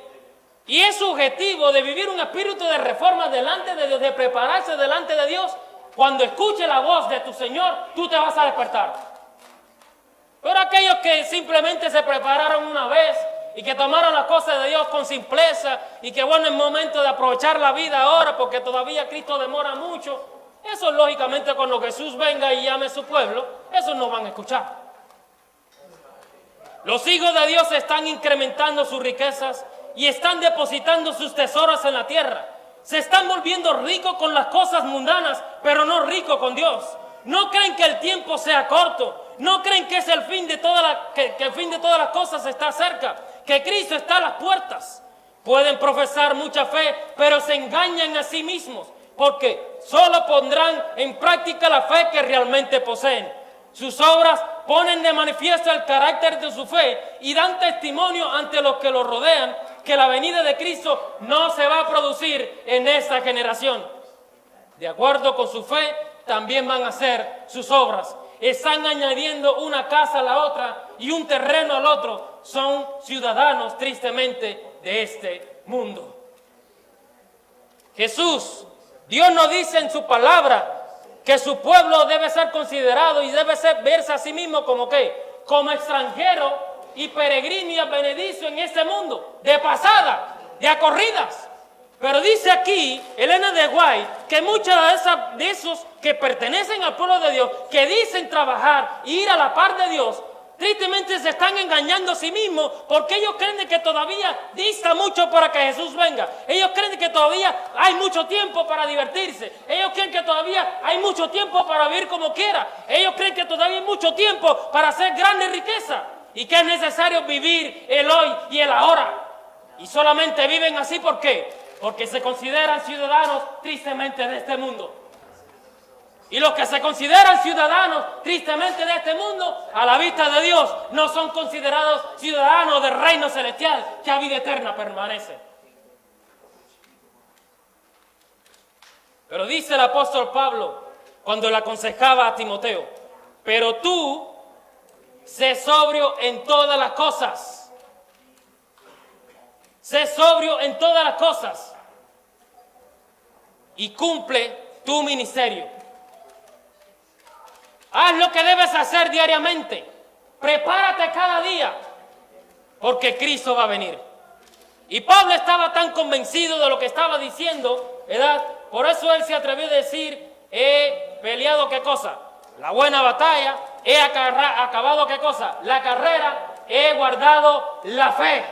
y es su objetivo de vivir un espíritu de reforma delante de Dios, de prepararse delante de Dios, cuando escuche la voz de tu Señor, tú te vas a despertar. Pero aquellos que simplemente se prepararon una vez y que tomaron las cosas de Dios con simpleza y que bueno, es momento de aprovechar la vida ahora porque todavía Cristo demora mucho, eso lógicamente cuando Jesús venga y llame a su pueblo, esos no van a escuchar. Los hijos de Dios están incrementando sus riquezas y están depositando sus tesoros en la tierra. Se están volviendo ricos con las cosas mundanas, pero no ricos con Dios. No creen que el tiempo sea corto. No creen que es el fin de que el fin de todas las cosas está cerca, que Cristo está a las puertas. Pueden profesar mucha fe, pero se engañan a sí mismos, porque solo pondrán en práctica la fe que realmente poseen. Sus obras ponen de manifiesto el carácter de su fe y dan testimonio ante los que los rodean que la venida de Cristo no se va a producir en esta generación. De acuerdo con su fe, también van a ser sus obras. Están añadiendo una casa a la otra y un terreno al otro. Son ciudadanos, tristemente, de este mundo. Dios nos dice en su palabra que su pueblo debe ser considerado y debe verse a sí mismo como ¿qué? Como extranjero y peregrino y advenedizo en este mundo, de pasada, de a corridas. Pero dice aquí Elena de White que muchos de esos que pertenecen al pueblo de Dios, que dicen trabajar e ir a la par de Dios, tristemente se están engañando a sí mismos porque ellos creen que todavía dista mucho para que Jesús venga. Ellos creen que todavía hay mucho tiempo para divertirse. Ellos creen que todavía hay mucho tiempo para vivir como quiera. Ellos creen que todavía hay mucho tiempo para hacer grandes riquezas y que es necesario vivir el hoy y el ahora. Y solamente viven así, ¿por qué? Porque se consideran ciudadanos tristemente de este mundo. Y los que se consideran ciudadanos tristemente de este mundo, a la vista de Dios, no son considerados ciudadanos del reino celestial, que a vida eterna permanece. Pero dice el apóstol Pablo, cuando le aconsejaba a Timoteo: pero tú, sé sobrio en todas las cosas. Sé sobrio en todas las cosas y cumple tu ministerio. Haz lo que debes hacer diariamente. Prepárate cada día, porque Cristo va a venir. Y Pablo estaba tan convencido de lo que estaba diciendo, ¿verdad? Por eso él se atrevió a decir: he peleado, ¿qué cosa? La buena batalla. He acabado, ¿qué cosa? La carrera. He guardado la fe.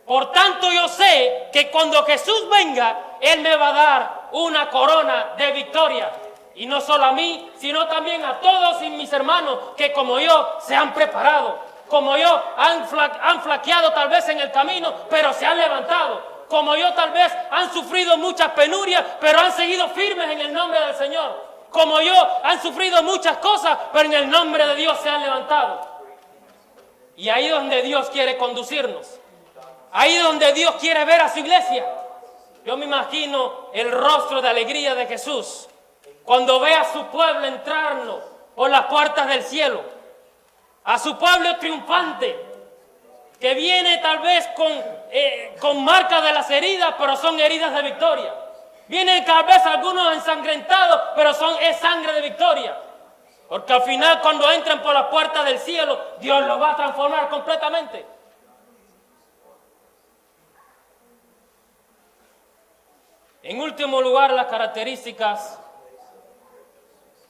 Por tanto, yo sé que cuando Jesús venga, Él me va a dar una corona de victoria. Y no solo a mí, sino también a todos mis hermanos que como yo se han preparado. Como yo, han flaqueado tal vez en el camino, pero se han levantado. Como yo, tal vez han sufrido muchas penurias, pero han seguido firmes en el nombre del Señor. Como yo, han sufrido muchas cosas, pero en el nombre de Dios se han levantado. Y ahí es donde Dios quiere conducirnos. Ahí es donde Dios quiere ver a su iglesia. Yo me imagino el rostro de alegría de Jesús cuando ve a su pueblo entrarnos por las puertas del cielo. A su pueblo triunfante, que viene tal vez con marcas de las heridas, pero son heridas de victoria. Vienen tal vez algunos ensangrentados, pero es sangre de victoria. Porque al final, cuando entran por las puertas del cielo, Dios los va a transformar completamente. En último lugar, las características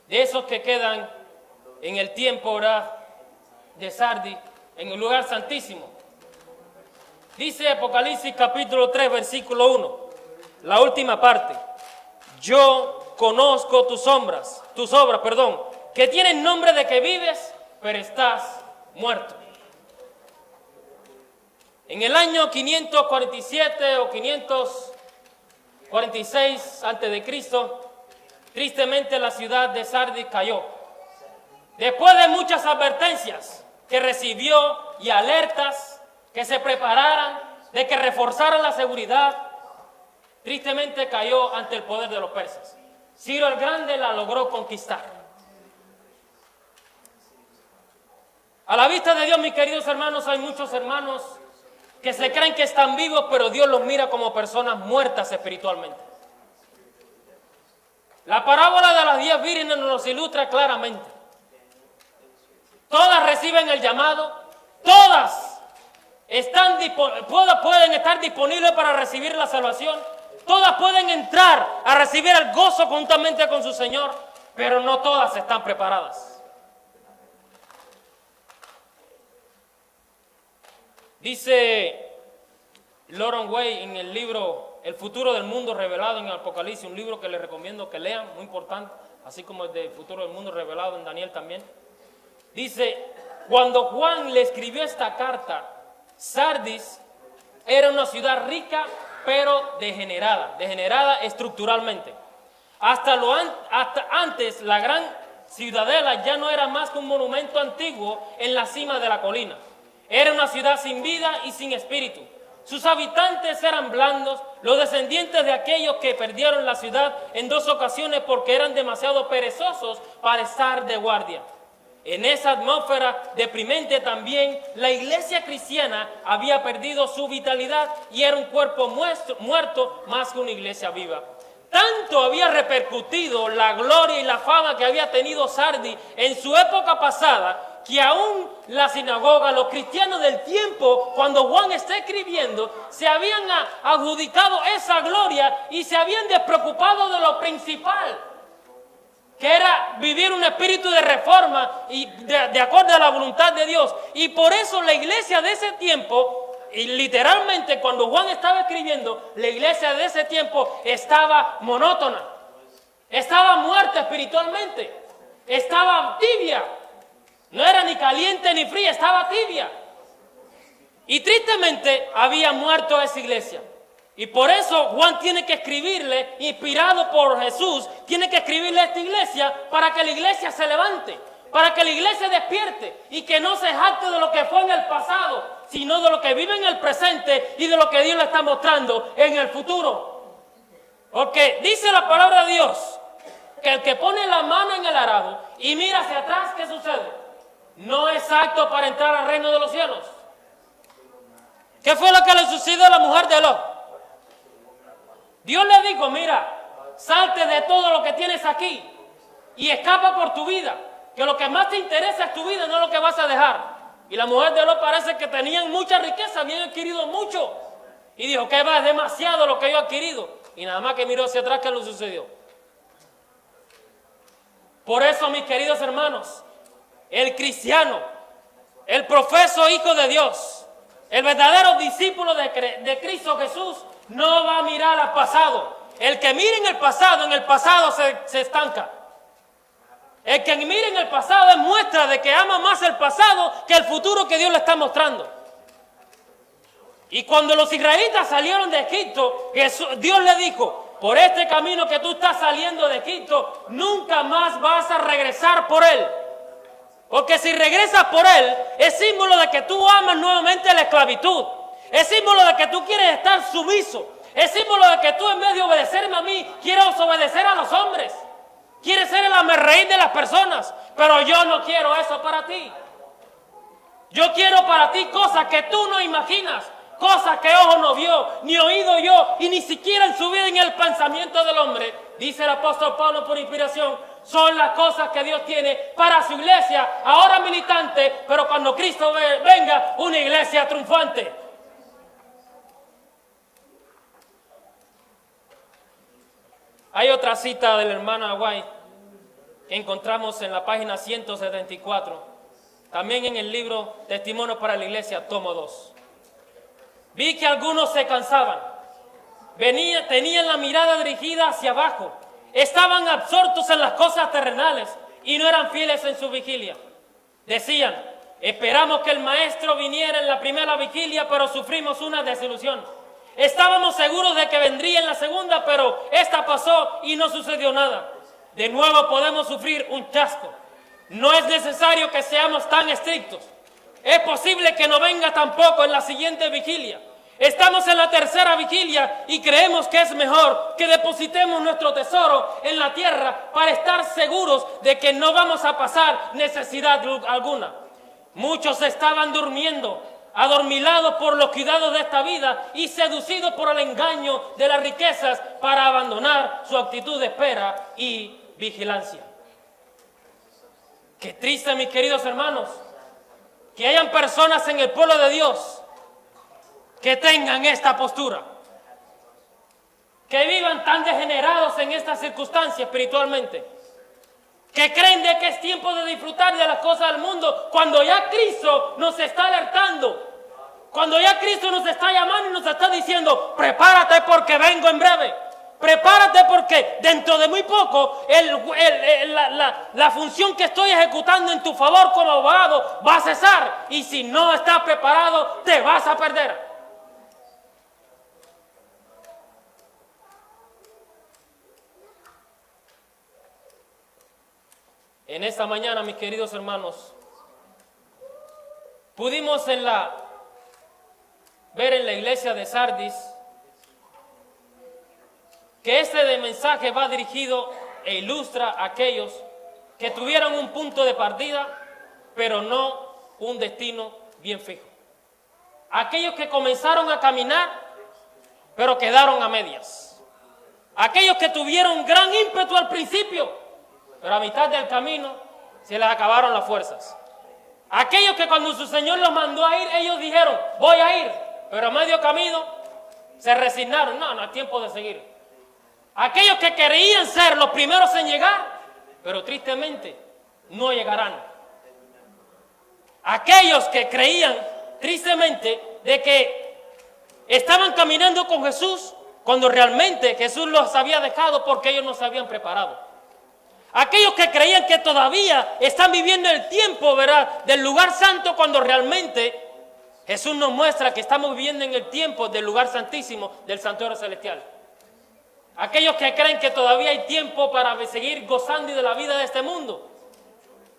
de esos que quedan en el tiempo, ¿verdad?, de Sardis, en el lugar santísimo. Dice Apocalipsis capítulo 3, versículo 1, la última parte. Yo conozco tus obras, que tienen nombre de que vives, pero estás muerto. En el año 547 o 546 a.C., tristemente la ciudad de Sardis cayó. Después de muchas advertencias que recibió y alertas que se prepararan, de que reforzaran la seguridad, tristemente cayó ante el poder de los persas. Ciro el Grande la logró conquistar. A la vista de Dios, mis queridos hermanos, hay muchos hermanos que se creen que están vivos, pero Dios los mira como personas muertas espiritualmente. La parábola de las 10 vírgenes nos ilustra claramente. Todas reciben el llamado, todas pueden estar disponibles para recibir la salvación, todas pueden entrar a recibir el gozo juntamente con su Señor, pero no todas están preparadas. Dice Loren Way en el libro El futuro del mundo revelado en el Apocalipsis, un libro que les recomiendo que lean, muy importante, así como el del futuro del mundo revelado en Daniel también. Dice, cuando Juan le escribió esta carta, Sardis era una ciudad rica, pero degenerada estructuralmente. Hasta antes, la gran ciudadela ya no era más que un monumento antiguo en la cima de la colina. Era una ciudad sin vida y sin espíritu. Sus habitantes eran blandos, los descendientes de aquellos que perdieron la ciudad en 2 ocasiones porque eran demasiado perezosos para estar de guardia. En esa atmósfera deprimente también, la iglesia cristiana había perdido su vitalidad y era un cuerpo muerto más que una iglesia viva. Tanto había repercutido la gloria y la fama que había tenido Sardis en su época pasada, que aún la sinagoga, los cristianos del tiempo, cuando Juan está escribiendo, se habían adjudicado esa gloria y se habían despreocupado de lo principal, que era vivir un espíritu de reforma y de acuerdo a la voluntad de Dios. Y por eso la iglesia de ese tiempo, y literalmente cuando Juan estaba escribiendo, la iglesia de ese tiempo estaba monótona, estaba muerta espiritualmente, estaba tibia, no era ni caliente ni fría, estaba tibia. Y tristemente había muerto esa iglesia. Y por eso Juan tiene que escribirle, inspirado por Jesús, tiene que escribirle a esta iglesia para que la iglesia se levante, para que la iglesia despierte y que no se jacte de lo que fue en el pasado, sino de lo que vive en el presente y de lo que Dios le está mostrando en el futuro. Porque dice la palabra de Dios que el que pone la mano en el arado y mira hacia atrás, ¿qué sucede? No es apto para entrar al reino de los cielos. ¿Qué fue lo que le sucedió a la mujer de Lot? Dios le dijo, mira, salte de todo lo que tienes aquí y escapa por tu vida, que lo que más te interesa es tu vida, no lo que vas a dejar. Y la mujer de Lot parece que tenían mucha riqueza, habían adquirido mucho. Y dijo, que va, es demasiado lo que yo he adquirido. Y nada más que miró hacia atrás, ¿qué le sucedió? Por eso, mis queridos hermanos, el cristiano, el profeso hijo de Dios, el verdadero discípulo de Cristo Jesús, no va a mirar al pasado. El que mira en el pasado se estanca. El que mire en el pasado es muestra de que ama más el pasado que el futuro que Dios le está mostrando. Y cuando los israelitas salieron de Egipto, Dios le dijo: por este camino que tú estás saliendo de Egipto, nunca más vas a regresar por él. Porque si regresas por él, es símbolo de que tú amas nuevamente la esclavitud. Es símbolo de que tú quieres estar sumiso. Es símbolo de que tú, en vez de obedecerme a mí, quieres obedecer a los hombres. Quieres ser el hazmerreír de las personas. Pero yo no quiero eso para ti. Yo quiero para ti cosas que tú no imaginas. Cosas que ojo no vio, ni oído yo, y ni siquiera en su vida en el pensamiento del hombre. Dice el apóstol Pablo por inspiración: son las cosas que Dios tiene para su iglesia, ahora militante, pero cuando Cristo venga, una iglesia triunfante. Hay otra cita de la hermana White que encontramos en la página 174, también en el libro Testimonio para la Iglesia, tomo 2. Vi que algunos se cansaban, tenían la mirada dirigida hacia abajo, estaban absortos en las cosas terrenales y no eran fieles en su vigilia. Decían: esperamos que el maestro viniera en la primera vigilia, pero sufrimos una desilusión. Estábamos seguros de que vendría en la segunda, pero esta pasó y no sucedió nada. De nuevo podemos sufrir un chasco. No es necesario que seamos tan estrictos. Es posible que no venga tampoco en la siguiente vigilia. Estamos en la tercera vigilia y creemos que es mejor que depositemos nuestro tesoro en la tierra para estar seguros de que no vamos a pasar necesidad alguna. Muchos estaban durmiendo, adormilados por los cuidados de esta vida y seducidos por el engaño de las riquezas para abandonar su actitud de espera y vigilancia. Qué triste, mis queridos hermanos, que hayan personas en el pueblo de Dios que tengan esta postura, que vivan tan degenerados en esta circunstancia espiritualmente, que creen de que es tiempo de disfrutar de las cosas del mundo, cuando ya Cristo nos está alertando, cuando ya Cristo nos está llamando y nos está diciendo: prepárate porque vengo en breve. Prepárate porque dentro de muy poco la función que estoy ejecutando en tu favor como abogado va a cesar. Y si no estás preparado, te vas a perder. En esta mañana, mis queridos hermanos, pudimos ver en la iglesia de Sardis que este mensaje va dirigido e ilustra a aquellos que tuvieron un punto de partida, pero no un destino bien fijo. Aquellos que comenzaron a caminar, pero quedaron a medias. Aquellos que tuvieron gran ímpetu al principio, pero a mitad del camino se les acabaron las fuerzas. Aquellos que cuando su Señor los mandó a ir, ellos dijeron: voy a ir, pero a medio camino se resignaron. No es tiempo de seguir. Aquellos que querían ser los primeros en llegar, pero tristemente no llegarán. Aquellos que creían tristemente de que estaban caminando con Jesús cuando realmente Jesús los había dejado porque ellos no se habían preparado. Aquellos que creían que todavía están viviendo el tiempo, ¿verdad?, del lugar santo, cuando realmente Jesús nos muestra que estamos viviendo en el tiempo del lugar santísimo, del santuario celestial. Aquellos que creen que todavía hay tiempo para seguir gozando de la vida de este mundo,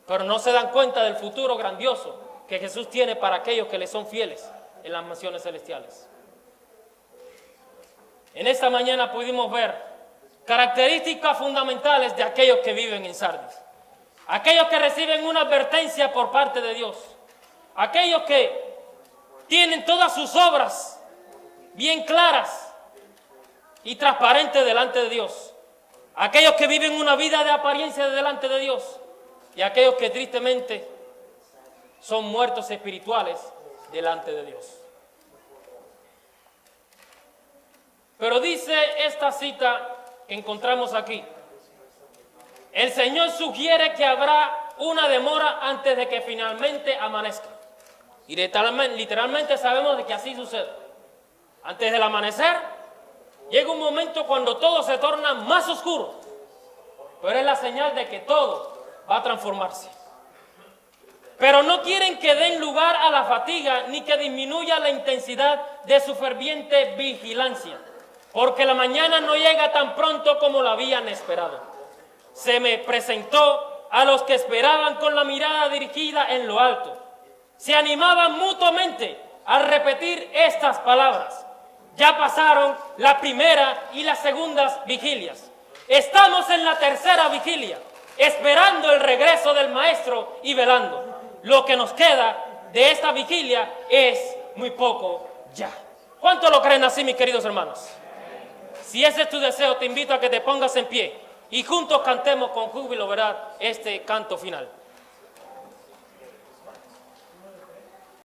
pero no se dan cuenta del futuro grandioso que Jesús tiene para aquellos que le son fieles en las mansiones celestiales. En esta mañana pudimos ver características fundamentales de aquellos que viven en Sardis. Aquellos que reciben una advertencia por parte de Dios. Aquellos que tienen todas sus obras bien claras y transparentes delante de Dios. Aquellos que viven una vida de apariencia delante de Dios. Y aquellos que tristemente son muertos espirituales delante de Dios. Pero dice esta cita que encontramos aquí: el Señor sugiere que habrá una demora antes de que finalmente amanezca. Y literalmente sabemos de que así sucede. Antes del amanecer llega un momento cuando todo se torna más oscuro, pero es la señal de que todo va a transformarse. Pero no quieren que den lugar a la fatiga ni que disminuya la intensidad de su ferviente vigilancia, porque la mañana no llega tan pronto como lo habían esperado. Se me presentó a los que esperaban con la mirada dirigida en lo alto. Se animaban mutuamente al repetir estas palabras. Ya pasaron la primera y las segundas vigilias. Estamos en la tercera vigilia, esperando el regreso del Maestro y velando. Lo que nos queda de esta vigilia es muy poco ya. ¿Cuánto lo creen así, mis queridos hermanos? Si ese es tu deseo, te invito a que te pongas en pie y juntos cantemos con júbilo, ¿verdad?, este canto final.